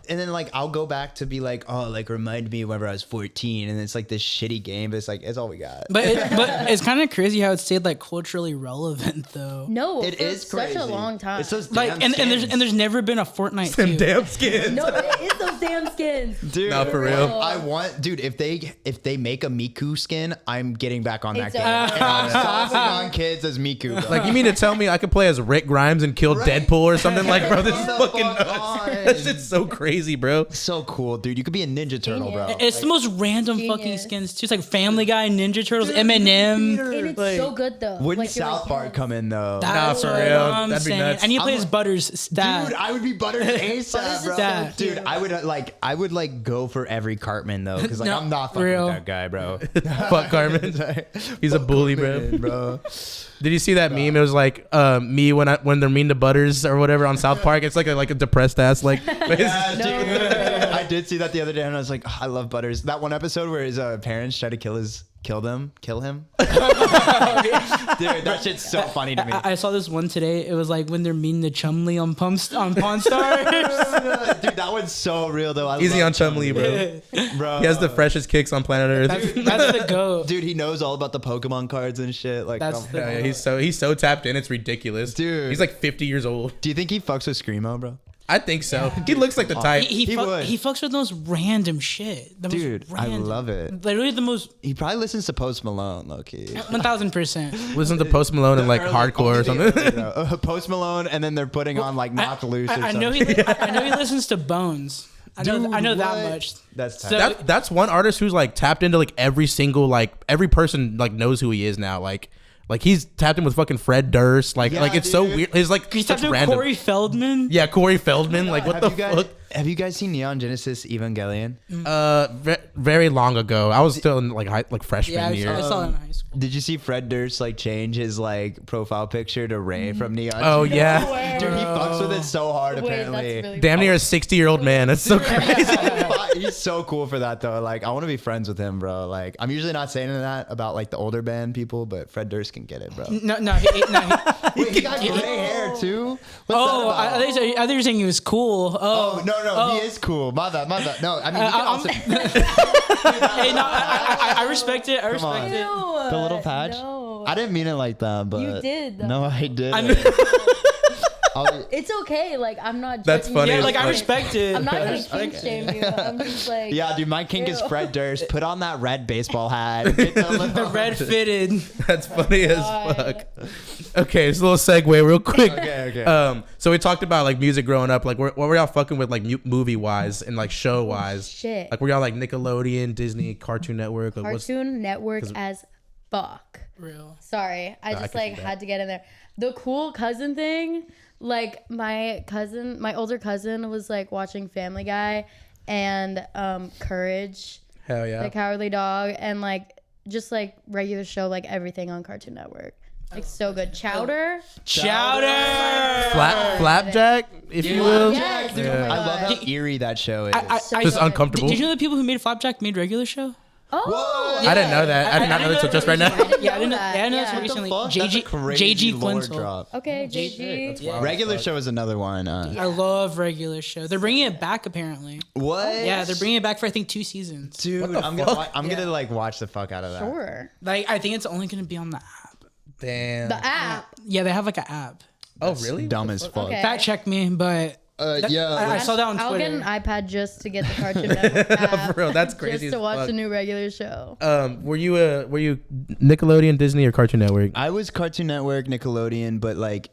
and then like I'll go back to be like, oh, like remind me whenever I was 14, and it's like this shitty game, but it's like it's all we got. But it's kind of crazy how it stayed like culturally relevant though. No, It for is such crazy. a long time. It's those Like damn and skins. there's never been a Fortnite Them 2. damn skins. no, it is those damn skins. Dude, No, for real. I want, dude. If they make a Miku skin, I'm getting back on that It's game. a- And I'm saucing on kids as Miku. Bro. Like you mean to tell me I could play as Rick Grimes and kill Right. Deadpool or something? Like, bro, this is Get the fucking fuck nuts. on. That shit's so crazy, bro. so cool, dude. You could be a Ninja Turtle, bro. It's the most random fucking Genius. skins too. It's like Family Guy, Ninja Turtles, Eminem. And it's Like, so good though. Wouldn't Like, you're South like, Park yes. come in though? That's for what real. I'm That'd be saying. nuts. And you play I'm as a- Butters stat. Dude, I would be Butters ASAP, bro. That. so Dude, cute. I would like go for every Cartman though, because like No, I'm not fucking real. with that guy, bro. Fuck Carmen. He's a bully, bro. bro. Did you see that meme? It was like me when they're mean to Butters or whatever on South Park. It's like a depressed ass like. Yeah, dude. I did see that the other day, and I was like, oh, I love Butters. That one episode where his parents try to kill him. Dude, that shit's so funny to me. I saw this one today. It was like when they're mean to Chumlee on Pawn Stars. Dude, that one's so real though. Easy on Chumlee, bro. He has the freshest kicks on planet Earth. That's the goat. Dude, he knows all about the Pokemon cards and shit. Like, he's so tapped in. It's ridiculous, dude. He's like 50 years old. Do you think he fucks with screamo, bro? I think so. He looks like the type. He fucks with the most random shit. Dude, I love it. Literally the most. He probably listens to Post Malone, low key. 1000%. Listen to Post Malone and like hardcore or something. Post Malone, and then they're putting on like Knocked Loose. I know he listens to Bones. I know that much. That's so, that's one artist who's like tapped into like every single like every person like knows who he is now. Like he's tapped in with fucking Fred Durst. Like it's so weird. He's like he's such tapped in random. Corey Feldman. Yeah, Corey Feldman. Like what the fuck? Have you guys seen Neon Genesis Evangelion? Very long ago. I was still in like freshman year. I saw it in high school. Did you see Fred Durst like change his like profile picture to Ray from Neon? Oh yeah, dude, he fucks with it so hard. Apparently, really damn near a 60-year-old man. That's so crazy. He's so cool for that though. Like, I want to be friends with him, bro. Like, I'm usually not saying that about like the older band people, but Fred Durst can get it, bro. No. Wait, he got gray hair too. I think you were saying he was cool. No, he is cool. My bad. No, I mean, he can also. Hey, no, I respect it. I respect it. Ew, The little patch. No. I didn't mean it like that, but You did, though. No, I did. It's okay. Like, I'm not. That's judging funny Yeah, you. like I respect it. I'm not gonna kink shame you. I'm just like. Yeah, dude, my kink is Ew. Fred Durst. Put on that red baseball hat. Get The red fitted. That's funny as fuck. Okay, it's a little segue real quick. Okay. So we talked about like music growing up. Like, what were y'all fucking with like movie wise and like show wise? Shit. Like, were y'all like Nickelodeon, Disney, Cartoon Network? Like, Cartoon Network as fuck. Real. Sorry, I just can like see that. had to get in there. The cool cousin thing, like my older cousin was like watching Family Guy and Courage, Hell yeah. the Cowardly Dog, and like just like regular show, like everything on Cartoon Network. Like so good. Chowder. Flapjack, if you will. Yes. Yeah. Oh my I love how God. eerie that show is. Just uncomfortable. Did you know the people who made Flapjack made regular show? Oh. I didn't know that. I did not know this until just right now. Yeah, I didn't know. that. I know Yeah. this What recently. Fuck, that's a crazy JG lore Quintel. drop. Okay, JG. Yeah. Regular show is another one. I love regular show. They're bringing it back apparently. What? Yeah, they're bringing it back for I think 2 seasons. Dude, I'm gonna like watch the fuck out of that. Sure. Like I think it's only gonna be on the app. Damn. The app. Yeah, they have like an app. Oh, really? Dumb as fuck. Okay. Fact check me, but I saw that on I'll Twitter. get an iPad just to get the Cartoon Network app. For real, that's crazy Just to as watch fuck. the new regular show. Were you Nickelodeon, Disney, or Cartoon Network? I was Cartoon Network, Nickelodeon, but like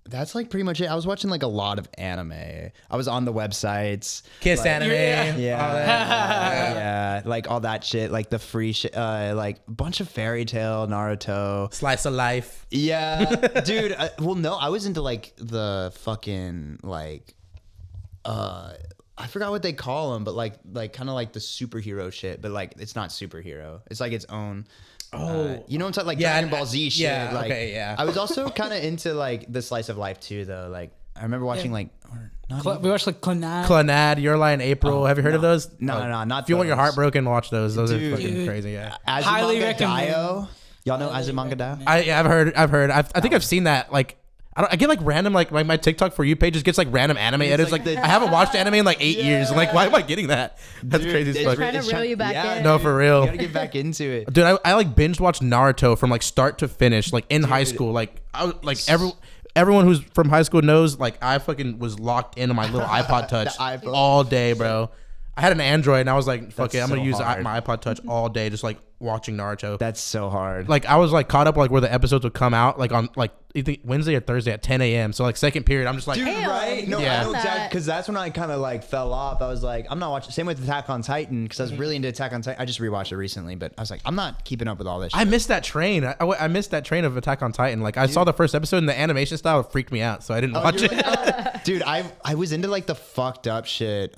that's like pretty much it. I was watching like a lot of anime. I was on the websites. Kiss like, anime. Yeah. All that. Yeah, like all that shit, like the free shit, like a bunch of Fairy Tail, Naruto. Slice of life. Yeah, dude. Well, no, I was into like the fucking like, I forgot what they call them, but like kind of like the superhero shit, but like it's not superhero. It's like its own. You know what I'm talking like Dragon Ball Z shit. yeah, like, okay, yeah. I was also kind of into like the slice of life too, though. Like I remember watching like. Or not even- we watched like Clannad. Clannad, Your Lie in April. Have you heard of those? No, not If you want your those. heart broken, watch those. Those are Dude. fucking crazy. Yeah. Highly Azumanga recommend. Daioh. Y'all know Azumanga Daioh? I've heard. I think I've seen that. Like, I get like random like my TikTok for you page just gets like random anime edits. Like I haven't watched anime in like 8 years. I'm like, why am I getting that? That's Dude, crazy as it's fuck. Trying to reel you back in. No, for real. You gotta get back into it. Dude, I like binge watched Naruto from like start to finish, like in high school. Like everyone who's from high school knows, like I fucking was locked into my little iPod Touch iPhone. all day, bro. I had an Android and I was like, fuck That's it, I'm gonna so use hard. my iPod Touch all day, just like watching Naruto. That's so hard. Like I was like caught up like where the episodes would come out like on like either Wednesday or Thursday at 10 a.m. So like second period, I'm just like, Dude, Damn, right? No, Yeah. I know exactly, that. because that's when I kind of like fell off. I was like, I'm not watching. Same with Attack on Titan, because I was really into Attack on Titan. I just rewatched it recently, but I was like, I'm not keeping up with all this shit. I missed that train. I missed that train of Attack on Titan. Like I saw the first episode and the animation style freaked me out, so I didn't watch You're it. like, oh. Dude, I was into like the fucked up shit.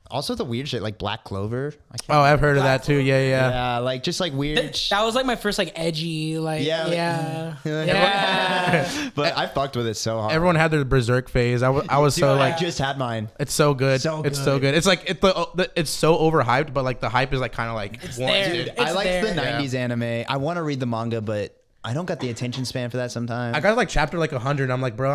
Also the weird shit like Black Clover. Oh, I've heard of that too. Yeah. Yeah, like just like weird. That was like my first like edgy like yeah. But I fucked with it so hard. Everyone had their Berserk phase. I was Dude, so I like, just had mine. it's so good. So It's so good. It's like it's so overhyped, but like the hype is like kind of like warranted. It's I like there. the 90s anime. I want to read the manga, but I don't got the attention span for that sometimes. I got like chapter like 100. I'm like, bro,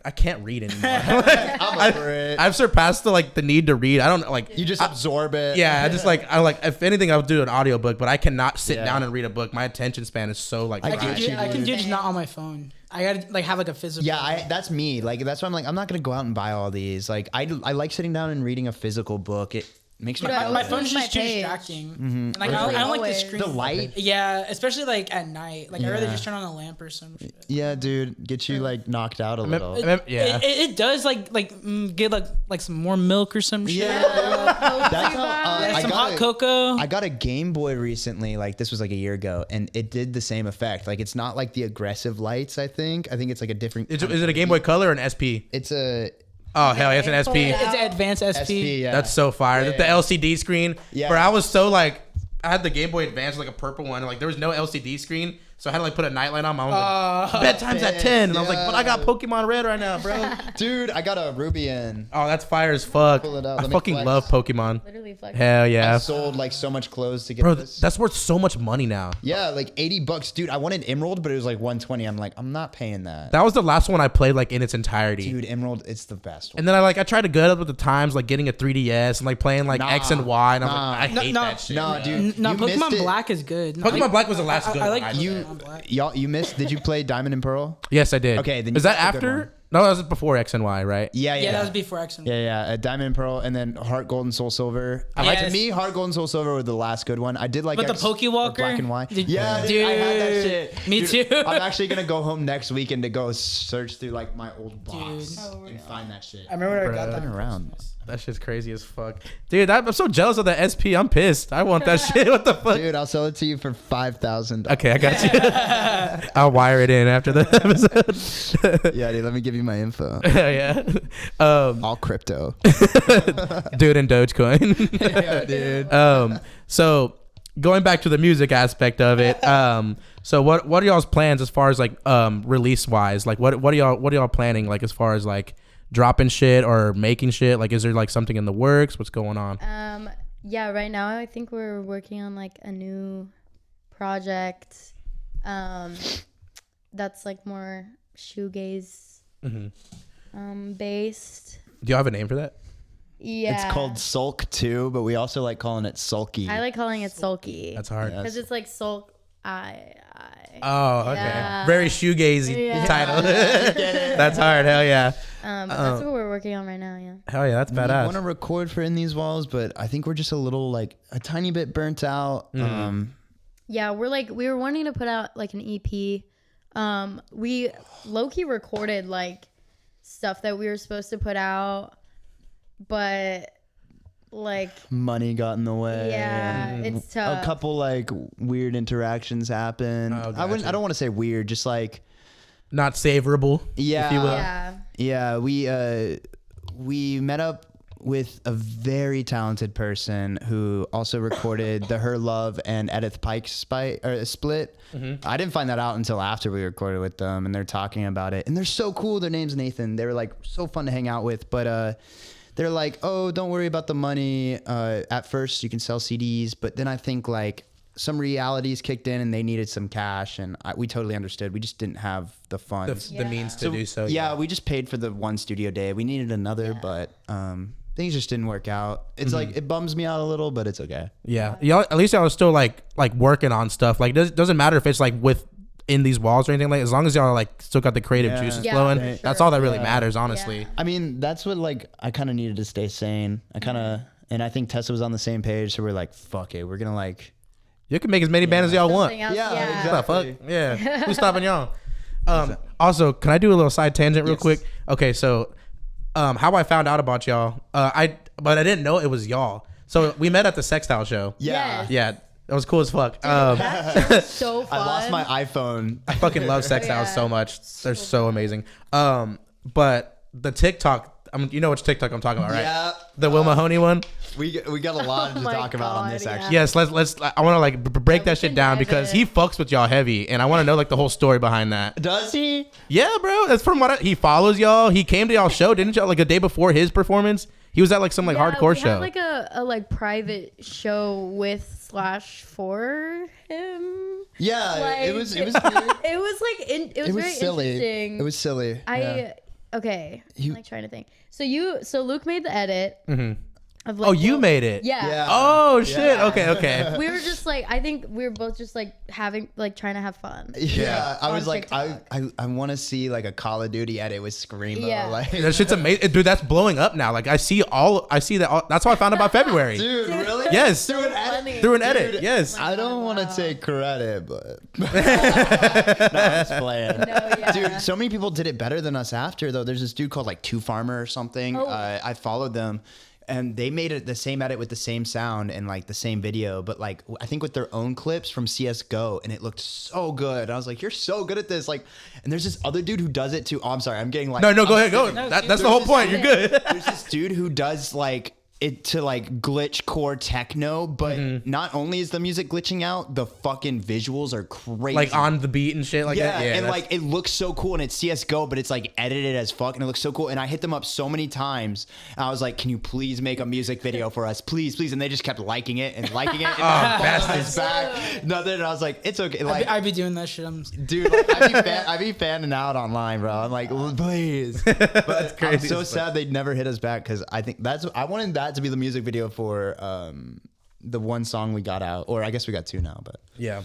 I can't read anymore. I'm over it. I've surpassed the need to read. I don't like. You just absorb it. Yeah, I just if anything, I'll do an audiobook, but I cannot sit down and read a book. My attention span is so like. I can do it just not on my phone. I gotta like have like a physical. Yeah, that's me. Like that's why I'm like I'm not gonna go out and buy all these. Like I like sitting down and reading a physical book. It makes me. My phone's just too distracting. And, like I don't like the screen. The light. Yeah, especially like at night. Like I'd rather just turn on a lamp or some shit. Yeah, dude, get you like knocked out a little. Yeah. It does get like some more milk or some shit. Yeah, that's how Some hot cocoa. I got a Game Boy recently. Like this was like a year ago, and it did the same effect. Like it's not like the aggressive lights. I think it's like a different. Is it a Game Boy Color or an SP? It's a. Oh hell, yeah, it's an SP. It's an advanced SP. Yeah. That's so fire. Yeah, The LCD screen. Yeah. Where I was so like, I had the Game Boy Advance, like a purple one, and like there was no LCD screen, so I had to like put a nightlight on. My own. Bedtime's at 10, and I was like, but I got Pokemon Red right now, bro. Dude, I got a Rubian. Oh, that's fire as fuck. Pull it out. I Let me fucking flex. love Pokemon. Literally flex. Hell yeah, I sold like so much clothes to get bro. this. That's worth so much money now. Yeah, like $80, dude. I wanted Emerald, but it was like 120. I'm like, I'm not paying that. That was the last one I played like in its entirety. Dude, Emerald, it's the best one. And then I tried to get up with the times, like getting a 3DS and like playing like X and Y, and I'm like, I hate that shit. No, dude. No, you missed Pokemon it. Black is good. Pokemon Black was the last good I one. like Pokemon Black. You missed. Did you play Diamond and Pearl? Yes, I did. Okay, then is you that got the good after? one. No, that was before X and Y, right? Yeah. That was before X and Y. Yeah. Diamond and Pearl, and then Heart Gold and Soul Silver. Yes. To me, Heart Gold and Soul Silver were the last good one. I did like. But the Pokewalker? Black and White. Yeah, dude, I had that shit. Me Dude, too. I'm actually gonna go home next weekend to go search through like my old box Dude. and find that shit. I remember I got Bruh. that Around. That shit's crazy as fuck, dude. I'm so jealous of the SP. I'm pissed. I want that shit. What the fuck? Dude, I'll sell it to you for $5,000. Okay, I got you. I'll wire it in after the episode. Yeah, dude. Let me give you my info. Yeah. All crypto. Dude and Dogecoin. Yeah, dude. So going back to the music aspect of it, so what are y'all's plans as far as like release wise? Like what are y'all planning like as far as like dropping shit or making shit? Like is there like something in the works? What's going on? Yeah, right now I think we're working on like a new project that's like more shoegaze based. Do y'all have a name for that? Yeah. It's called Sulk too, but we also like calling it Sulkii. I like calling it Sulkii. That's hard. Because it's like Sulk I. Oh, okay. Yeah. Very shoegazy title. That's hard. Hell yeah. But that's what we're working on right now, yeah. Hell yeah, that's We badass. want to record for In These Walls, but I think we're just a little like a tiny bit burnt out. Yeah, we were wanting to put out like an EP. We low-key recorded like stuff that we were supposed to put out, but like Money got in the way. yeah, it's tough. A couple like weird interactions happened. Oh, I gotcha. don't want to say weird, just like Not savorable. yeah, if you will. Yeah. we met up with a very talented person who also recorded the Her Love and Edith Pike split. I didn't find that out until after we recorded with them, and they're talking about it. And they're so cool. Their name's Nathan. They were like so fun to hang out with, but they're like, oh, don't worry about the money. At first, you can sell CDs, but then I think like some realities kicked in and they needed some cash, and we totally understood. We just didn't have the funds. The means to do so. Yeah, we just paid for the one studio day. We needed another, but things just didn't work out. It's like it bums me out a little, but it's okay. Yeah. Y'all, at least y'all are still like working on stuff. Like doesn't matter if it's like with In These Walls or anything, like as long as y'all are like still got the creative juices flowing, for that's sure. all that really matters, honestly. Yeah. I mean, that's what like I kind of needed to stay sane. And I think Tessa was on the same page, so we're like, fuck it, we're gonna like. You can make as many bands as y'all want. Something else, Yeah, What the fuck? Yeah. Who's stopping y'all? Also, can I do a little side tangent real quick? Okay, so how I found out about y'all, but I didn't know it was y'all. So we met at the Sextile show. Yeah. Yes. Yeah. That was cool as fuck. That's so fun. I lost my iPhone. I fucking love Sextiles so much. They're so amazing. But the TikTok, you know which TikTok I'm talking about, right? Yeah. The Will Mahoney one. We got a lot to my talk about on God, this, yeah. actually. Yes, let's. I want to like break we that shit can down dive because in. he fucks with y'all heavy, and I want to know like the whole story behind that. Does he? Yeah, bro. That's from what he follows y'all. He came to y'all show, didn't y'all? Like a day before his performance, he was at like some like hardcore we show. had like a like private show with / for him. Yeah, Like, it was weird. It was like it was very silly. interesting. It was silly. Okay. I'm like trying to think. So Luke made the edit. Of, like, Oh, you made it. Yeah. Oh shit. Okay. We were just like, I think we were both just like having like trying to have fun. Yeah, I On was like, TikTok. I want to see like a Call of Duty edit with screamo. Yeah. Like, That shit's amazing, dude. That's blowing up now. Like I see that. That's how I found out about February. dude, really? Yes. Through an edit. Funny. Through an edit. Dude, Yes. I don't want to Wow. take credit, but no, I'm just playing. No, yeah. Dude, so many people did it better than us after though. There's this dude called like Two Farmer or something. Oh. I followed them. And they made it the same edit with the same sound and like the same video, but like I think with their own clips from CS:GO, and it looked so good. I was like, "You're so good at this!" Like, and there's this other dude who does it too. Oh, I'm sorry, I'm getting like No, go ahead, go. That's the whole point. You're good. There's this dude who does like it to like glitch core techno, but not only is the music glitching out, the fucking visuals are crazy. Like on the beat and shit like that. Yeah, and that's- like it looks so cool, and it's CS:GO, but it's like edited as fuck, and it looks so cool. And I hit them up so many times. And I was like, "Can you please make a music video for us, please?" And they just kept liking it and liking it. And bastards. back. Nothing. And I was like, "It's okay." Like, I'd be doing that shit. dude, like, I'd be fanning out online, bro. I'm like, please. But crazy I'm so as fuck. sad they never hit us back because I think I wanted that to be the music video for the one song we got out, or I guess we got two now, but Yeah.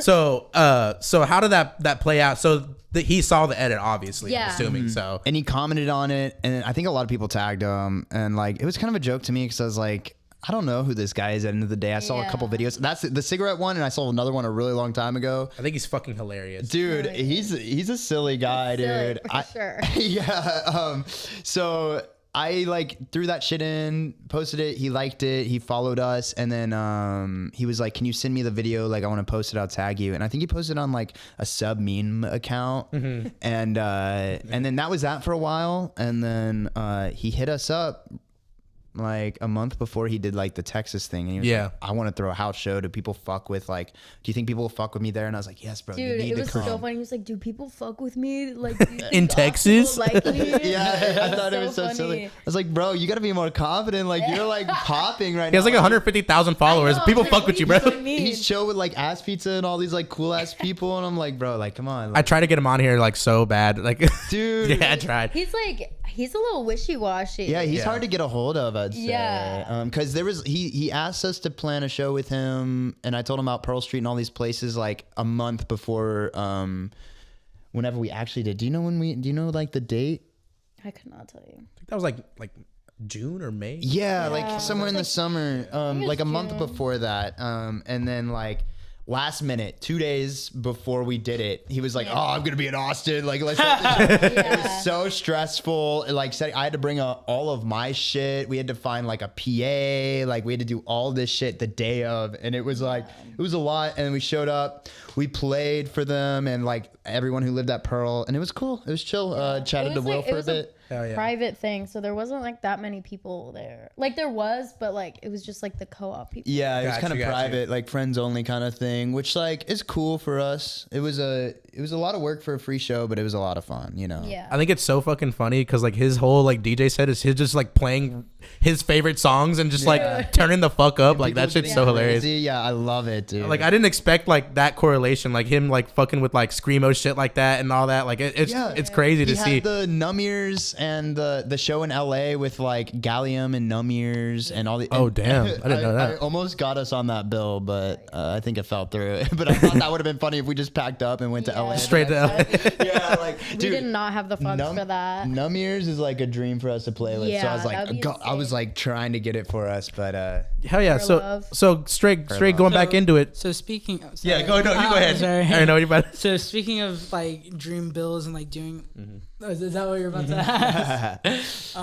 So how did that play out? So he saw the edit, obviously. Yeah. I'm assuming so. and he commented on it, and I think a lot of people tagged him, and like it was kind of a joke to me because I was like, I don't know who this guy is at the end of the day. I saw a couple videos. That's the cigarette one, and I saw another one a really long time ago. I think he's fucking hilarious. Dude, he's a silly guy, Silly, dude. for sure. Yeah. So I like threw that shit in, posted it. He liked it. He followed us, and then he was like, "Can you send me the video? Like, I want to post it. I'll tag you." And I think he posted on like a sub meme account, and then that was that for a while, and then he hit us up like a month before he did like the Texas thing, and he was Yeah. like, "I want to throw a house show. Do people fuck with like? Do you think people will fuck with me there?" And I was like, "Yes, bro. Dude, you need it to was come." so funny. He was like, "Do people fuck with me? Like do you think In people Texas? Like me?" Yeah, I thought it So was so silly. funny. I was like, bro, you gotta be more confident. Like, you're like popping right He has now. like 150,000 followers. I know, People I was fuck like, with you, what bro. do you mean? He's chill with like ass pizza and all these like cool ass people, and I'm like, bro, like, come on, I like, tried to get him on here like so bad. Like, dude. yeah, I tried. He's a little wishy-washy. Yeah, he's Yeah. hard to get a hold of, I'd say. Yeah. Because there was he asked us to plan a show with him, and I told him about Pearl Street and all these places like a month before whenever we actually did. Do you know like the date? I could not tell you. I think that was like June or May. Yeah, like somewhere in the summer, was like a month June. before that. And then like last minute, 2 days before we did it, he was like, "Oh, I'm gonna be in Austin. Like, let's." It was so stressful. Like, I had to bring all of my shit. We had to find like a PA. Like, we had to do all this shit the day of, and it was like it was a lot. And then we showed up. We played for them and like everyone who lived at Pearl, and it was cool. It was chill. Chatted It to was Will like- for it a was bit. Hell yeah. Private thing, so there wasn't like that many people there. Like there was, but like it was just like the co-op people. Yeah, it was Got kind of you, got private, like friends only kind of thing, which like is cool for us. It was a lot of work for a free show, but it was a lot of fun, you know. Yeah. I think it's so fucking funny because like his whole like DJ set is his just like playing his favorite songs and just like turning the fuck up. Like that shit's so hilarious. Crazy. Yeah, I love it, dude. Like I didn't expect like that correlation, like him like fucking with like screamo shit like that and all that. Like it's crazy to he see. had the Numb Ears and the show in LA with like Gallium and Numb Ears and all the. Oh, and- damn. I didn't know that. I almost got us on that bill, but I think it fell through. But I thought that would have been funny if we just packed up and went to LA. Straight to LA. Yeah, like We dude, did not have the funds for that. Numb Ears is like a dream for us to play with. So I Yeah, was that'd like, be I was insane. like trying to get it for us, but Hell yeah. For So love. straight love. going back into it. So speaking. Of, Yeah, go ahead. Sorry. I know what you're about. So speaking of like dream bills and like doing, oh, is that what you're about to ask?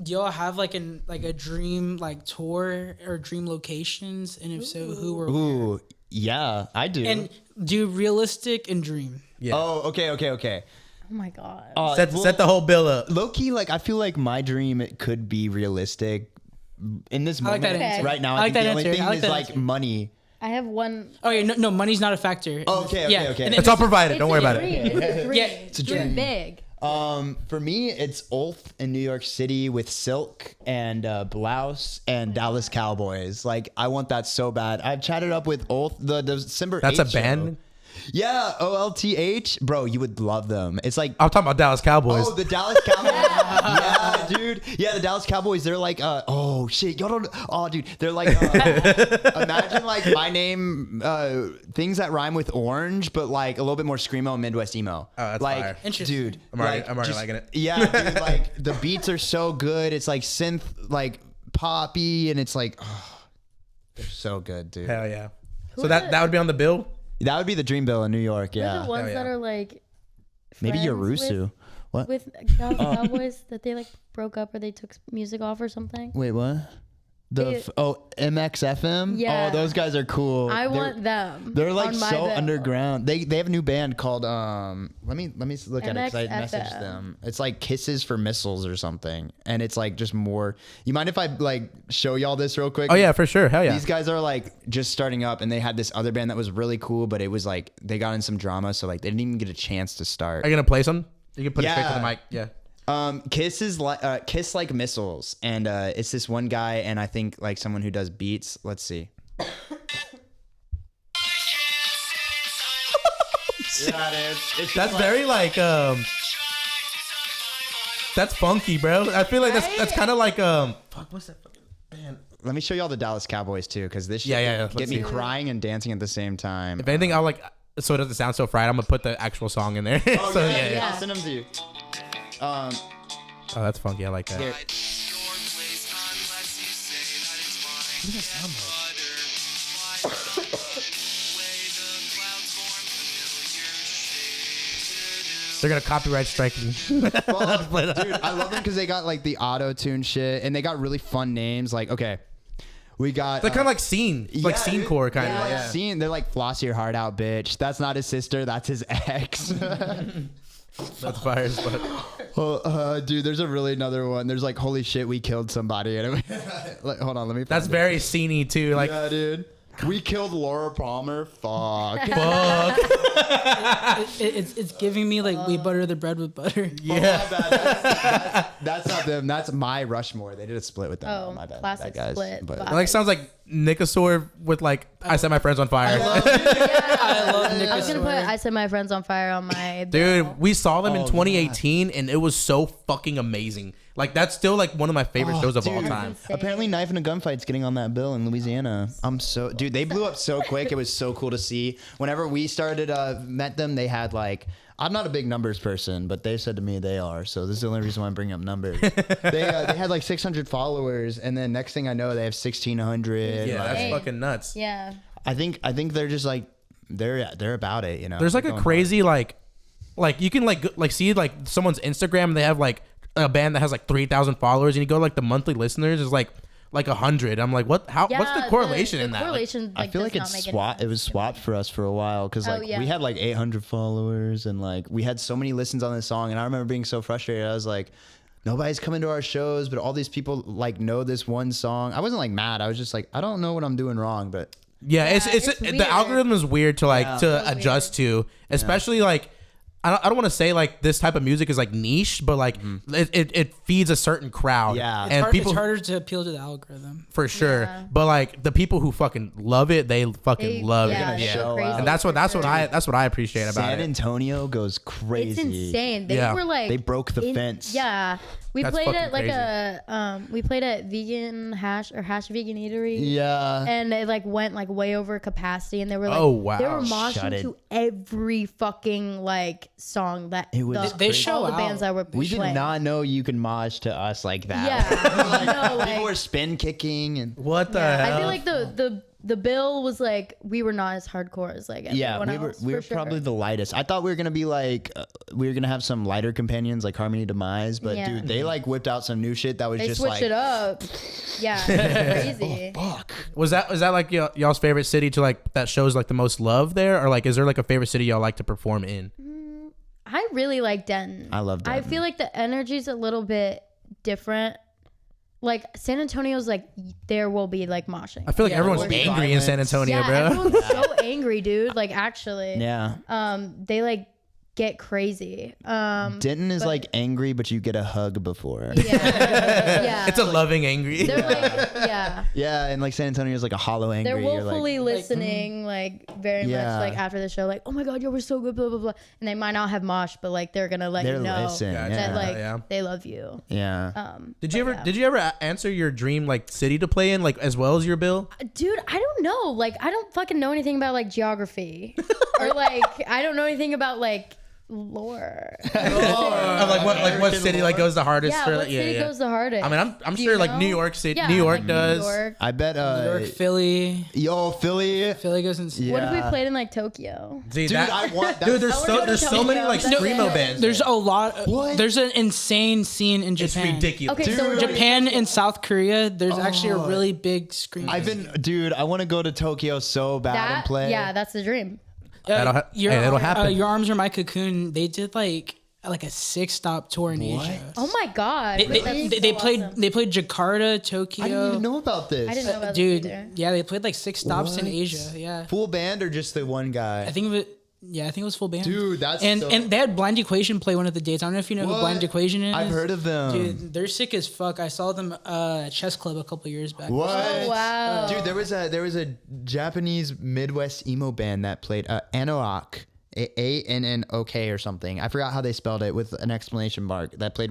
Do y'all have like a dream like tour or dream locations, and if so, who or ooh, yeah, I do. and do realistic and dream. Yeah. Oh, okay. Oh my god. Set the whole bill up. Low key, like I feel like my dream it could be realistic. In this I like moment, that answer. right now, I like think the that only answer. thing I like is that like answer. money. I have one. Oh yeah, no, money's not a factor. Okay. And It's all provided. Don't worry about it. It's a dream. Yeah, it's a Dream dream. big. For me, it's Ulf in New York City with Silk and Blouse and Dallas Cowboys. Like, I want that so bad. I've chatted up with Ulf, the December. That's 8th a band? show. Yeah, OLTH, bro. You would love them. It's like. I'm talking about Dallas Cowboys. Oh, the Dallas Cowboys. Yeah, dude. Yeah, the Dallas Cowboys. They're like, oh shit, y'all don't. Oh, dude, they're like, imagine like my name, things that rhyme with orange, but like a little bit more screamo and Midwest emo. Oh, that's like, fire. Interesting. dude. I'm already liking it. Yeah, dude. Like the beats are so good. It's like synth, like poppy, and it's like, oh, they're so good, dude. Hell yeah. Who So are that would be on the bill. That would be the dream bill in New York. They're Yeah. the ones Hell that yeah. are like. Maybe friends Yarusu. What? With Dallas Cowboys that they like broke up or they took music off or something. Wait, what? MXFM? Yeah. Oh, those guys are cool. I want them. They're like on my so bill. underground. They have a new band called let me look at it because I MXFM. messaged them. It's like Kisses for Missiles or something, and it's like just more. You mind if I like show y'all this real quick? Oh yeah, for sure. Hell yeah. These guys are like just starting up, and they had this other band that was really cool, but it was like they got in some drama, so like they didn't even get a chance to start. Are you gonna play some? You can put it straight to Yeah. the mic. Yeah. Kiss is like Kiss like Missiles, and it's this one guy, and I think like someone who does beats. Let's see. Yeah, it's That's very like that's funky, bro. I feel like that's kind of like fuck, what's that fucking band? Let me show y'all the Dallas Cowboys too, because this shit Yeah, get let's me see. crying and dancing at the same time. If anything, I'll like so it doesn't sound so fried. I'm gonna put the actual song in there. Oh, So yeah, yeah. I'll send them to you. Oh, that's funky. I like that. Here. What does that sound like? They're gonna copyright strike me. Well, dude, I love them because they got like the auto tune shit, and they got really fun names. Like, okay, we got They're kind of like scene, like yeah, scene dude. core kind They're of. like Yeah. scene. They're like floss your heart out, bitch. That's not his sister. That's his ex. That's fire as fuck. Dude, there's a really another one. There's like, holy shit, we killed somebody. And like, hold on, let me. That's find very sceney too. Like, yeah, dude. We killed Laura Palmer. Fuck. fuck. It's giving me like we butter the bread with butter. Yeah. Oh, my bad. That's not them. That's my Rushmore. They did a split with them. Oh, my bad. classic That guy's, split. But Vibe. It like sounds like Nicosaur with like I set my friends on fire. I love Nick. I was gonna put I Set My Friends on Fire on my Dude, bill. we saw them in Oh, 2018 and it was so fucking amazing. Like that's still like one of my favorite shows of all dude. time. Insane. apparently, Knife and a Gunfight's getting on that bill in Louisiana. Dude, they blew up so quick. It was so cool to see. Whenever we started, met them, they had like, I'm not a big numbers person, but they said to me they are. So this is the only reason why I'm bringing up numbers. They had like 600 followers, and then next thing I know, they have 1,600. Yeah, that's Hey. fucking nuts. Yeah. I think they're just like they're about it, you know. There's like They're a going crazy like you can like see like someone's Instagram and they have like a band that has like 3,000 followers and you go like the monthly listeners is like 100. I'm like, what? How? Yeah, what's the correlation in that? Like, Correlation, I feel like does it's not make any swap. It was sense. swapped for us for a while because Oh, like yeah. we had like 800 followers and like we had so many listens on this song, and I remember being so frustrated. I was like, nobody's coming to our shows, but all these people like know this one song. I wasn't like mad. I was just like, I don't know what I'm doing wrong, but yeah, it's it's the weird. algorithm is weird to like Yeah. to adjust to, especially like. I don't want to say like this type of music is like niche, but like it feeds a certain crowd. Yeah. and It's harder to appeal to the algorithm. for sure. Yeah. But like the people who fucking love it, they fucking They- love yeah, it. they Yeah, go crazy and that's what for sure. that's what I appreciate about San it. Antonio goes It's crazy. insane. They Yeah. were like They broke the fence. Yeah, we That's played fucking at like crazy. we played at Vegan Hash or Hash Vegan Eatery. Yeah. And it like went like way over capacity, and they were like, Oh, wow. they were Shut moshing it. to every fucking like song that It was They show all the out. bands that were we did playing. not know you can mosh to us like that. Yeah, no, People like were spin kicking and What the yeah, hell? I feel like the bill was like we were not as hardcore as like yeah, everyone we were else, we for were sure. probably the lightest. I thought we were gonna be like we were gonna have some lighter companions like Harmony Demise, but Yeah. dude, they like whipped out some new shit that was They just switched like it up. Yeah, it's crazy. fuck. Was that like y'all's favorite city to like that shows like the most love there, or like is there like a favorite city y'all like to perform in? I really like Denton. I love Denton. I feel like the energy's a little bit different. Like San Antonio's like there will be like moshing. I feel like everyone's angry in San Antonio, bro. Everyone's so angry, dude. Like actually. Yeah. They like get crazy. Denton is like angry, but you get a hug before. Yeah. It's a loving angry. They're like, yeah. Yeah, and like San Antonio is like a hollow angry. They're You're woefully like, listening, like very much Yeah. like after the show, like, oh my god, yo, we're so good, blah blah blah. And they might not have mosh, but like they're gonna let you know listen. Gotcha. that like Yeah. they love you. Yeah. Did you ever answer your dream like city to play in like as well as your bill? Dude, I don't know. Like I don't fucking know anything about like geography. Or like I don't know anything about like lore. Of like what city like goes the hardest? Yeah, for, what like, city goes the hardest? I mean, I'm Do sure you like know? New York City, Yeah, New York like does. New York. I bet. New York, Philly. Yo, Philly. Philly goes in. Yeah. What if we played in like Tokyo? See, Dude, that, I want. dude, there's I wanna go to so many Tokyo. like That's screamo it. bands. There's a lot. What? There's an insane scene in It's Japan. ridiculous. Okay, so Dude. Japan and South Korea. There's actually a really big scream. Dude, I want to go to Tokyo so bad and play. Yeah, that's the dream. It'll happen. Your Arms Are My Cocoon. They did like a 6-stop tour in Asia. Oh my god. They played Jakarta, Tokyo. I didn't even know about this. I didn't know about Dude, this either. yeah, they played like 6 stops in What? Asia. Yeah, Full band or just the one guy? I think it was full band. Dude, that's and so- and they had Blind Equation play one of the dates. I don't know if you know who What? Blind Equation is. I've heard of them. Dude, they're sick as fuck. I saw them at Chess Club a couple years back. What? Oh, wow. Dude, there was a Japanese Midwest emo band that played Anok. ANNOK or something. I forgot how they spelled it with an exclamation mark. That played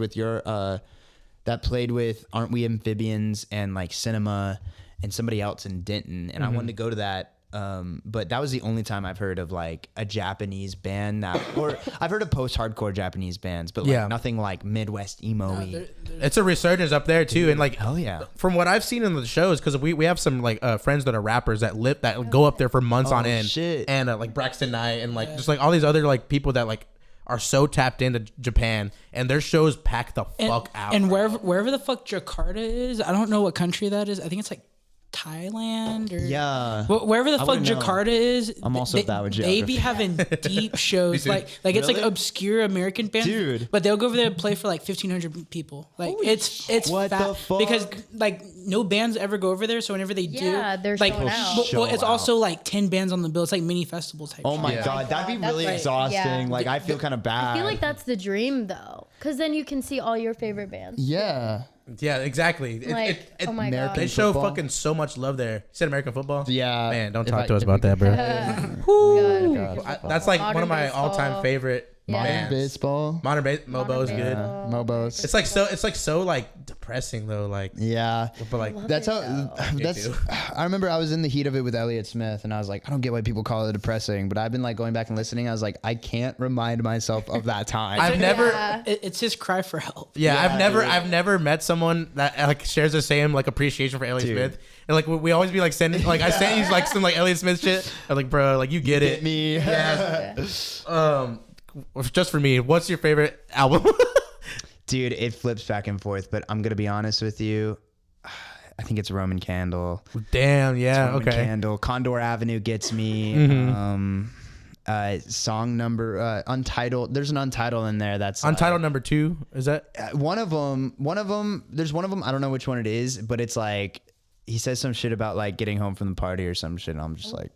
with Aren't We Amphibians and like Cinema and somebody else in Denton. And I wanted to go to that. But that was the only time I've heard of like a Japanese band or I've heard of post-hardcore Japanese bands, but like nothing like Midwest emo-y. It's a resurgence up there too, and like hell yeah. From what I've seen in the shows, because we have some like friends that are rappers that go up there for months on end, shit. and like Braxton Knight and like just like all these other like people that like are so tapped into Japan, and their shows pack the fuck out. And wherever the fuck Jakarta is, I don't know what country that is. I think it's like Thailand or wherever the fuck wouldn't know. Jakarta is. I'm also bad with They be geography. having deep shows Me too. like it's like Really? obscure American bands, Dude. But they'll go over there and play for like 1,500 people. Like it's What fat the fuck? because like no bands ever go over there. So whenever they do, Yeah, they're like showing out. well, it's Show also like 10 bands on the bill. It's like mini festival type. Oh my shit. god, that'd be That's really like- exhausting. yeah. Like I feel kind of bad. I feel like that's the dream though, because then you can see all your favorite bands. yeah. Yeah, exactly. Like, oh my American god. They show football. fucking so much love there. You said American football? Yeah. Man, don't If talk I- to us if about we that, bro. That's like one Modern of my baseball. all-time favorite Yeah. bands. Baseball. Modern Mobo is good. Mobos. It's like so like depressing though. Like, Yeah. but like That's how. Me That's. too. I remember I was in the heat of it with Elliott Smith, and I was like, I don't get why people call it depressing, but I've been like going back and listening. I was like, I can't remind myself of that time. I've never. Yeah. It's his cry for help. Yeah, Yeah, I've never met someone that like shares the same like appreciation for Elliott Dude. Smith. And like we always be like sending like I sent you like some like Elliott Smith shit. I'm like, bro, like you get it. Hit me. Yeah. Just for me, what's your favorite album? Dude, it flips back and forth, but I'm gonna be honest with you. I think it's Roman Candle. Damn, yeah, Roman okay. Candle. Condor Avenue gets me. Song number Untitled. There's an Untitled in there. That's Untitled number 2, is that? one of them. There's one of them. I don't know which one it is, but it's like he says some shit about like getting home from the party or some shit. And I'm just like,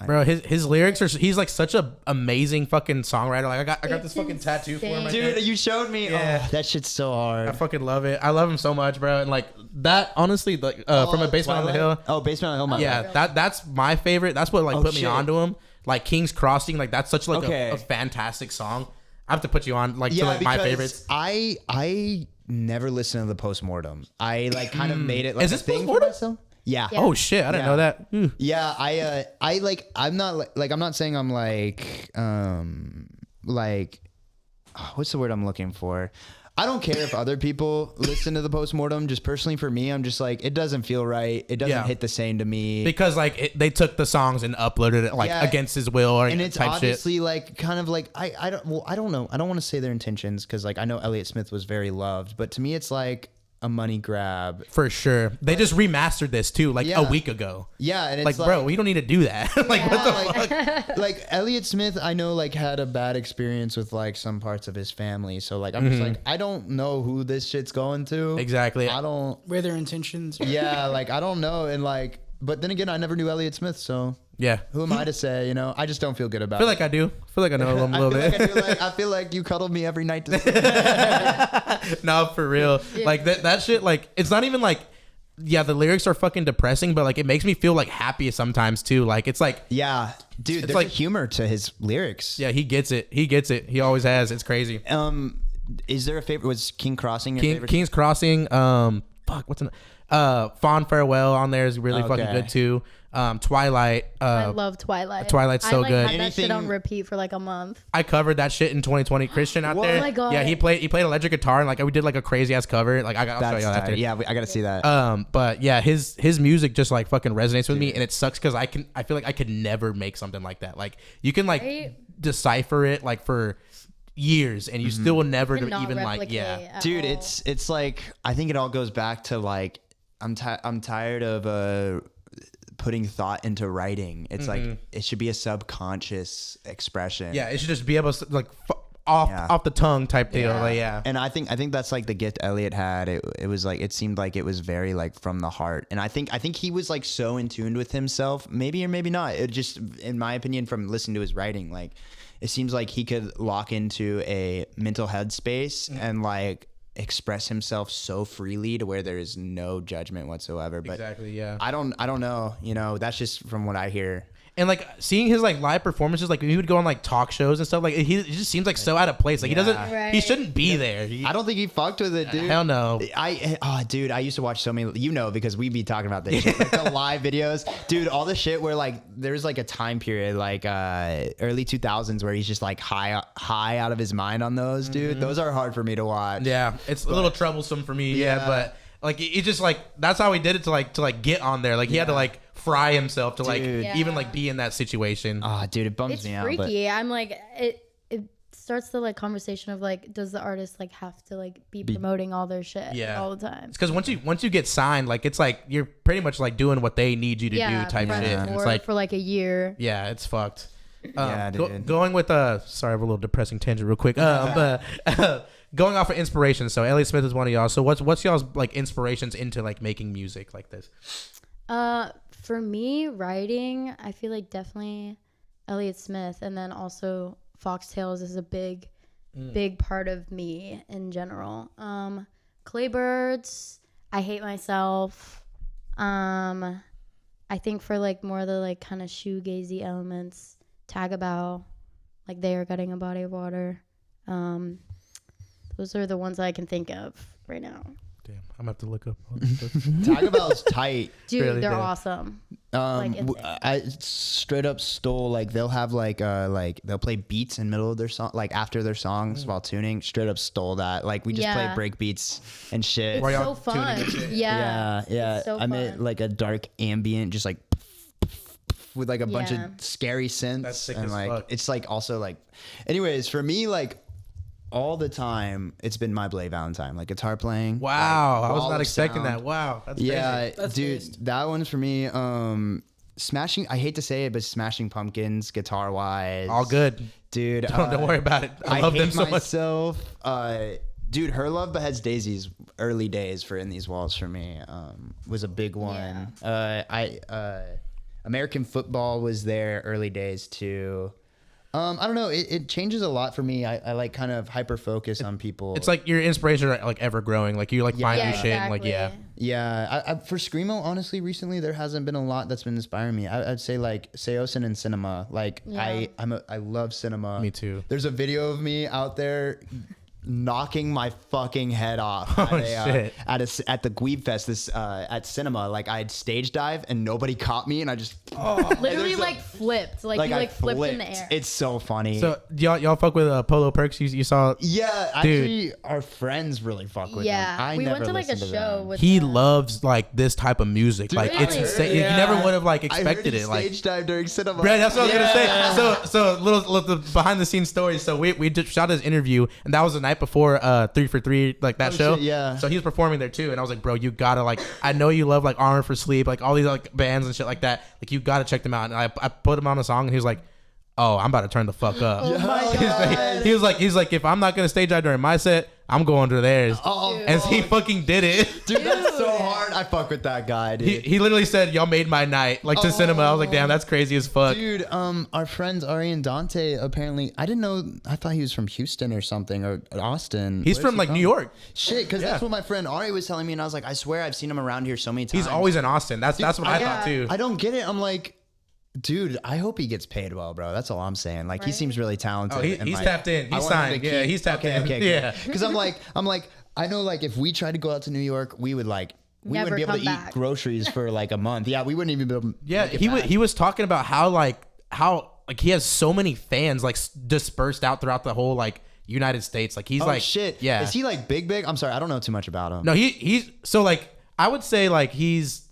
Bro, his lyrics are he's like such a amazing fucking songwriter. Like I got this It's fucking tattoo for him. Right dude, there. you showed me. Yeah. Oh, that shit's so I hard. fucking love it. I love him so much, bro. And like that, honestly, like from a Basement on the Hill. Oh, Basement on the Hill. My Yeah, bad. that's my favorite. That's what like Oh, put me shit. onto him. Like King's Crossing, like that's such like Okay. a fantastic song. I have to put you on like to Yeah, like my because favorites. I never listened to the Postmortem. I like kind of made it like Is a this thing for Postmortem? myself. Yeah. Yeah. Oh shit, I didn't Yeah. know that. Yeah, I like I'm not like I'm not saying I'm like what's the word I'm looking for? I don't care if other people listen to the Postmortem. Just personally for me, I'm just like it doesn't feel right. It doesn't Yeah. hit the same to me. Because like they took the songs and uploaded it like Yeah. against his will or And it's type shit. obviously like kind of like I don't know. I don't want to say their intentions because like I know Elliott Smith was very loved, but to me it's like a money grab. For sure. They just remastered this too, like a week ago. Yeah, and like, it's bro, we don't need to do that. Like, what the fuck? Like Elliott Smith, I know like had a bad experience with like some parts of his family. So like I'm just like, I don't know who this shit's going to. Exactly. I don't Where their intentions. Yeah, like I don't know. And like, but then again, I never knew Elliott Smith, so yeah. Who am I to say? You know, I just don't feel good about I feel it. like I do. I feel like I know him a little bit. I feel like you cuddled me every night to sleep. No, for real. Yeah. Like that shit, like, it's not even like, yeah, the lyrics are fucking depressing, but like it makes me feel like happy sometimes too. Like it's like, yeah, dude, there's like humor to his lyrics. Yeah, he gets it. He always has. It's crazy. Is there a favorite? Was King Crossing your favorite? King's Crossing. What's in Fond Farewell on there is really fucking good too. Twilight. I love Twilight. Twilight's so good. I had that shit on repeat for like a month. I covered that shit in 2020. Christian out there. Oh my god. Yeah, he played electric guitar and like we did like a crazy ass cover. Like I'll show you that after. Yeah, I gotta see that. But yeah, his music just like fucking resonates with me, and it sucks because I feel like I could never make something like that. Like you can like decipher it like for years and you still will never even like dude all. It's like I think it all goes back to like I'm tired of putting thought into writing. It's like it should be a subconscious expression. Yeah, it should just be able to like off the tongue type deal. Like, and I think that's like the gift Elliott had. It was like it seemed like it was very like from the heart, and I think he was like so in tune with himself, maybe or maybe not. It just, in my opinion, from listening to his writing, like it seems like he could lock into a mental headspace and like express himself so freely to where there is no judgment whatsoever. But exactly, yeah. I don't know. You know, that's just from what I hear. And like seeing his like live performances, like he would go on like talk shows and stuff. Like he just seems like so out of place. Like he doesn't, he shouldn't be there. I don't think he fucked with it, dude. Hell no. Dude, I used to watch so many. You know, because we be talking about this shit, like the live videos, dude. All the shit where like there's like a time period like early 2000s where he's just like high out of his mind on those, dude. Those are hard for me to watch. Yeah, it's a little troublesome for me. Yeah, but like he just like that's how he did it to like get on there. Like he had to like fry himself to like even like be in that situation. Dude, it bums me out. It's freaky. I'm like it starts the like conversation of like, does the artist like have to like be promoting all their shit all the time? It's because once you get signed, like it's like you're pretty much like doing what they need you to do type shit. It's like for like a year. Yeah, it's fucked. Dude. Going with sorry, I have a little depressing tangent real quick. But going off of inspiration, so Elliott Smith is one of y'all. So what's y'all's like inspirations into like making music like this? For me, writing, I feel like definitely Elliott Smith, and then also Foxtails is a big part of me in general. Claybirds, I Hate Myself. I think for like more of the like kind of shoegazy elements, Tagabow, like They Are Getting a Body of Water. Those are the ones I can think of right now. Damn, I'm gonna have to look up. Tagabow's tight. Dude, really they're awesome. I straight up stole like they'll have like they'll play beats in the middle of their song, like after their songs while tuning. Straight up stole that. Like we just play break beats and shit. It's so fun. Yeah. It's so I made like a dark ambient, just like with like a bunch of scary synths. That's sick and as like fuck. it's like also like, anyways, for me like all the time it's been My Blade Valentine, like guitar playing. Wow, I was not expecting that. Wow, that's crazy. That's dude, based. that one's for me. Smashing, I hate to say it, but Smashing Pumpkins, guitar wise, all good, dude. Don't worry about it. I love them so myself. Dude, Her Love Beheads Daisies, early days for In These Walls for me was a big one. American Football was there early days too. I don't know. It changes a lot for me. I like kind of hyper focus on people. It's like your inspiration are like ever growing. Like you like find new shit and like Yeah. For screamo, honestly, recently there hasn't been a lot that's been inspiring me. I'd say like Seosin and cinema. Like I love cinema. Me too. There's a video of me out there knocking my fucking head off at the Gweeb Fest at cinema. Like I'd stage dive and nobody caught me and I just Literally like flipped. Like he like flipped in the air. It's so funny. So y'all fuck with Polo Perks? You saw? Yeah, actually, our friends really fuck with him. We went to like a show with He him. loves like this type of music. Dude, like it's really? insane. You never would have like expected it. Like stage dive during cinema. Brad, that's what I was gonna say. So little behind the scenes story. So we just shot his interview, and that was the night before 3 for 3, like that show. Shit, yeah. So he was performing there too, and I was like, bro, you gotta like. I know you love like Armor for Sleep, like all these like bands and shit like that. Like you gotta check them out. And I put him on a song, and he was like, oh, I'm about to turn the fuck up. Oh my God. He was like, if I'm not gonna stage dive during my set, I'm going to theirs. And he fucking did it. Dude, that's so hard. I fuck with that guy, dude. He literally said, y'all made my night. Like to cinema. I was like, damn, that's crazy as fuck. Dude, our friends Ari and Dante, apparently, I didn't know, I thought he was from Houston or something, or Austin. He's from like New York. Shit, because that's what my friend Ari was telling me, and I was like, I swear I've seen him around here so many times. He's always in Austin. That's what I thought too. I don't get it. I'm like, dude, I hope he gets paid well, bro. That's all I'm saying. Like, he seems really talented. Oh, and, he's like, tapped in. He's signed. Yeah, he's tapped in. Okay, yeah. Because I'm like, I know, like, if we tried to go out to New York, we would like, we Never wouldn't be able come to back. eat groceries for like a month. Yeah, we wouldn't even be able. To Yeah, make it back. he was talking about how he has so many fans like dispersed out throughout the whole like United States. Like he's Oh like shit. Yeah. Is he like big? I'm sorry, I don't know too much about him. No, he's so like I would say like his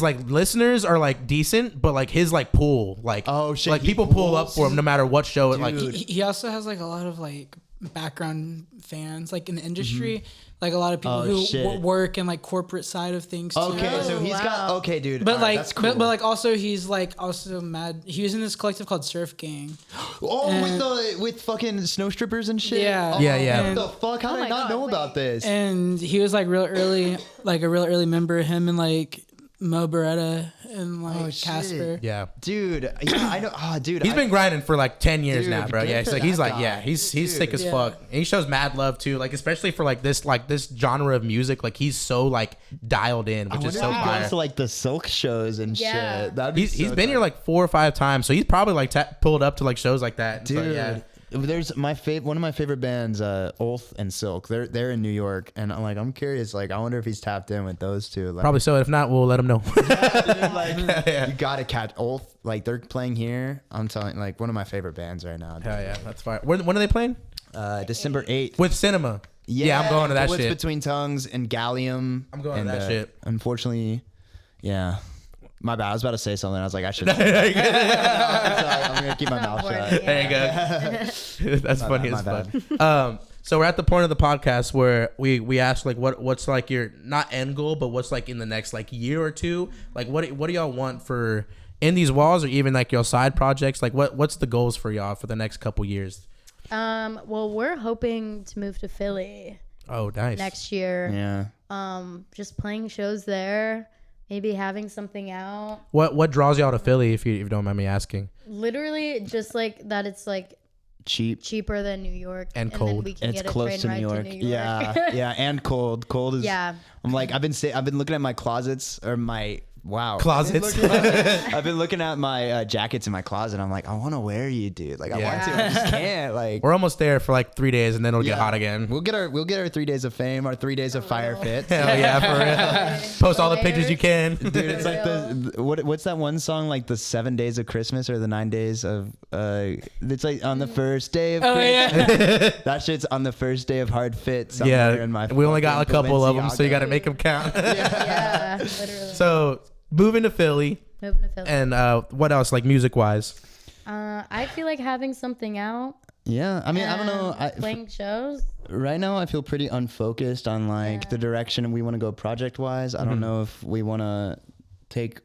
like listeners are like decent, but like his like pull like Oh, shit, like he people pull up pulls? for him no matter what show it like He also has like a lot of like background fans like in the industry, like a lot of people who shit. work in like corporate side of things too. Okay, so he's got wow. okay, dude. But all right, like, that's cool. but like also he's like also mad. He was in this collective called Surf Gang. with fucking snow strippers and shit. Yeah. Oh, Yeah. What the fuck? How did I my not God, know wait. about this? And he was like real early, like a real early member. Him and like Mo Beretta and like shit. Casper. yeah. Dude, yeah, I know. Oh, dude, He's been grinding for like 10 years Dude, now, bro. good Yeah, for so he's that like, guy. yeah, he's sick as Yeah. fuck. And he shows mad love too, like especially for like this genre of music. Like he's so like dialed in, which is so he fire. goes to like the Sulk shows and Yeah. shit. That'd be He's so been here dope. like 4 or 5 times, so he's probably like pulled up to like shows like that. And so, Dude, yeah. there's one of my favorite bands, Ulth and Silk. They're in New York, and I'm curious. Like, I wonder if he's tapped in with those two. Like, Probably so. If not, we'll let him know. you gotta catch Ulth. Like, they're playing here. I'm telling, like, one of my favorite bands right now. Hell yeah, that's fire. When are they playing? December 8th. With Cinema. Yeah, I'm going to that What's shit. Between Tongues and Gallium. I'm going to and, that shit. Unfortunately, yeah. My bad. I was about to say something. I was like, I should. I'm gonna keep my mouth shut. There you go. That's funny bad, as my fuck. So we're at the point of the podcast where we ask like what's like your not end goal, but what's like in the next like year or two. Like what do y'all want for InTheseWalls or even like your side projects? Like what's the goals for y'all for the next couple years? Well, we're hoping to move to Philly Oh, nice. next year. Yeah. Just playing shows there, maybe having something out. What draws y'all to Philly if you don't mind me asking? Literally, just like that, it's like Cheap. cheaper than New York And then cold. we can It's get a close train to ride New York. to New York. Yeah, yeah, and cold. Cold is. Yeah. I'm like I've been looking at my closets or my Closets. I've been looking at my jackets in my closet. I'm like, I want to wear you, dude. Like I want to, I just can't. Like We're almost there for like 3 days and then it'll get hot again. We'll get our 3 days of fame, our 3 days of fire fits. Hell yeah, for real. Post all the pictures you can. Dude, it's like what's that one song, like the 7 days of Christmas or the 9 days of it's like on the first day of Christmas. That shit's on the first day of hard fit somewhere in my we only got a fucking couple of them, so you Balenciaga. got to make them count. Yeah, literally. So moving to Philly, Moving to Philly. and what else, like music wise? I feel like having something out. Yeah, I mean, I don't know. Playing shows. Right now, I feel pretty unfocused on like Yeah. the direction we want to go project wise. I don't know if we want to take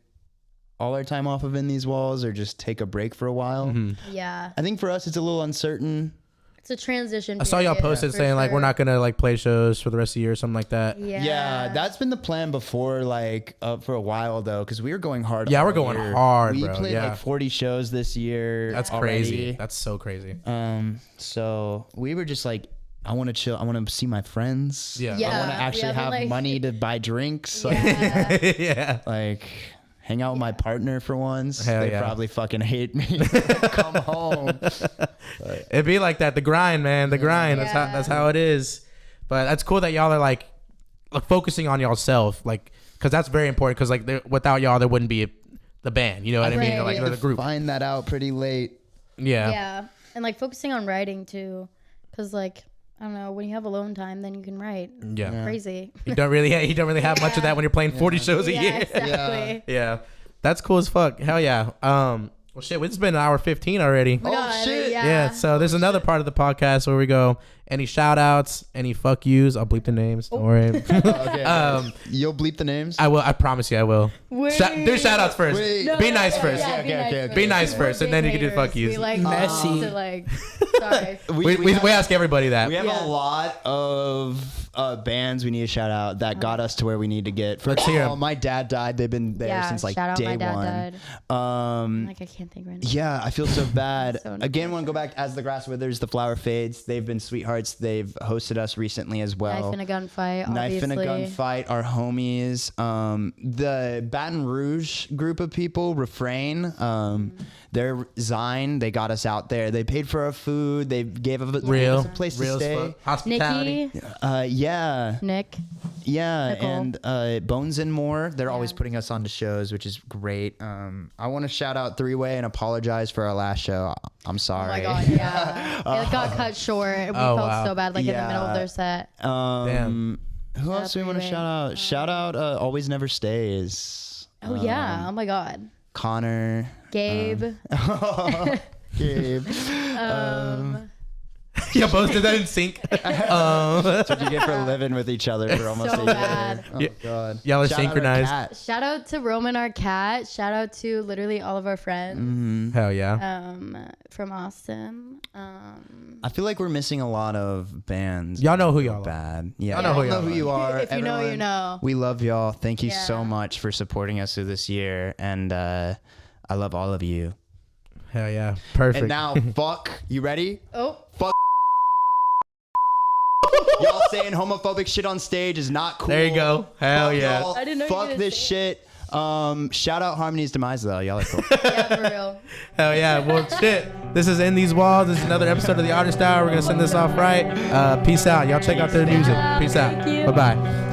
all our time off of InTheseWalls or just take a break for a while. Yeah, I think for us, it's a little uncertain. it's a transition. I saw y'all period, posted for saying like we're sure. not gonna like play shows for the rest of the year or something like that. Yeah. That's been the plan before, like for a while though, because we were going hard. Yeah, all we're going year. hard, We bro. played Yeah. like 40 shows this year. That's already. crazy. That's so crazy. So we were just like, I want to chill. I want to see my friends. Yeah. I Yeah. want to actually Yeah, but, have like- money to buy drinks. Like, Yeah. Yeah. like hang out with my partner for once. Hell They yeah. probably fucking hate me. Come home. It'd be like that. The grind, man. The grind. Yeah. That's how it is. But that's cool that y'all are like focusing on y'allself, like, because that's very important. Because like without y'all, there wouldn't be the band. You know what I mean? Or like the group. Find that out pretty late. Yeah, and like focusing on writing too, because like I don't know, when you have alone time, then you can write. Yeah. Crazy. You don't really have much of that when you're playing 40 shows a year. Exactly. Yeah. That's cool as fuck. Hell yeah. Well, shit, it's been an hour 15 already. Oh, shit. Yeah. So there's another part of the podcast where we go, any shout outs, any fuck yous. I'll bleep the names. Don't worry. Okay. You'll bleep the names? I will. I promise you I will. Wait. Do shout outs first. Wait. Be nice first. Yeah, Okay. Be nice first, and then you can do fuck yous. We like Messy. to like. Sorry. We ask everybody that. We have Yeah. a lot of bands we need to shout out that got us to where we need to get. Let's hear 'em. My dad died. They've been there since like shout out day my dad one. died. Like I can't think right now. Yeah, I feel so bad. So Again, want to go back as the grass withers, the flower fades. They've been sweethearts. They've hosted us recently as well. Knife in a gunfight. Knife in a gunfight, our homies. The Baton Rouge group of people, Refrain. They're Zine. They got us out there. They paid for our food. They gave us a place to stay. Hospitality. Nikki. Yeah. Nick. Yeah, Nicole. and Bones and More. They're always Yeah. putting us onto shows, which is great. I want to shout out Three Way and apologize for our last show. I'm Oh sorry. my god, yeah. It got cut short. We felt so bad, like in the middle of their set. Damn. Who else do we want to Three-Way. shout out? Shout out Always Never Stays. Oh yeah. Oh my god. Connor. Gabe. Gabe. Yeah, both did that in sync. That's what you get for living with each other for almost So a year. bad. Oh god. Y'all are Shout out our synchronized. cat. Shout out to Roman, our cat. Shout out to literally all of our friends. Hell yeah. From Austin. I feel like we're missing a lot of bands. Y'all know who y'all are. Bad. Yeah. I know who y'all who are. you are. If you know, you Everyone, know. We love y'all. Thank you Yeah. so much for supporting us through this year. And I love all of you. Hell yeah. Perfect. And now, fuck. You ready? Oh. Fuck. Y'all saying homophobic shit on stage is not cool. There you go. Hell Fuck yeah. y'all. I didn't know you were Fuck gonna this say shit. Shout out Harmony's Demise though. Y'all are cool. Yeah, for real. Hell yeah. Well, shit. This is In These Walls. This is another episode of The Artist Hour. We're going to send this off right. Peace out. Y'all check out their music. Peace out. Thank you. Bye-bye.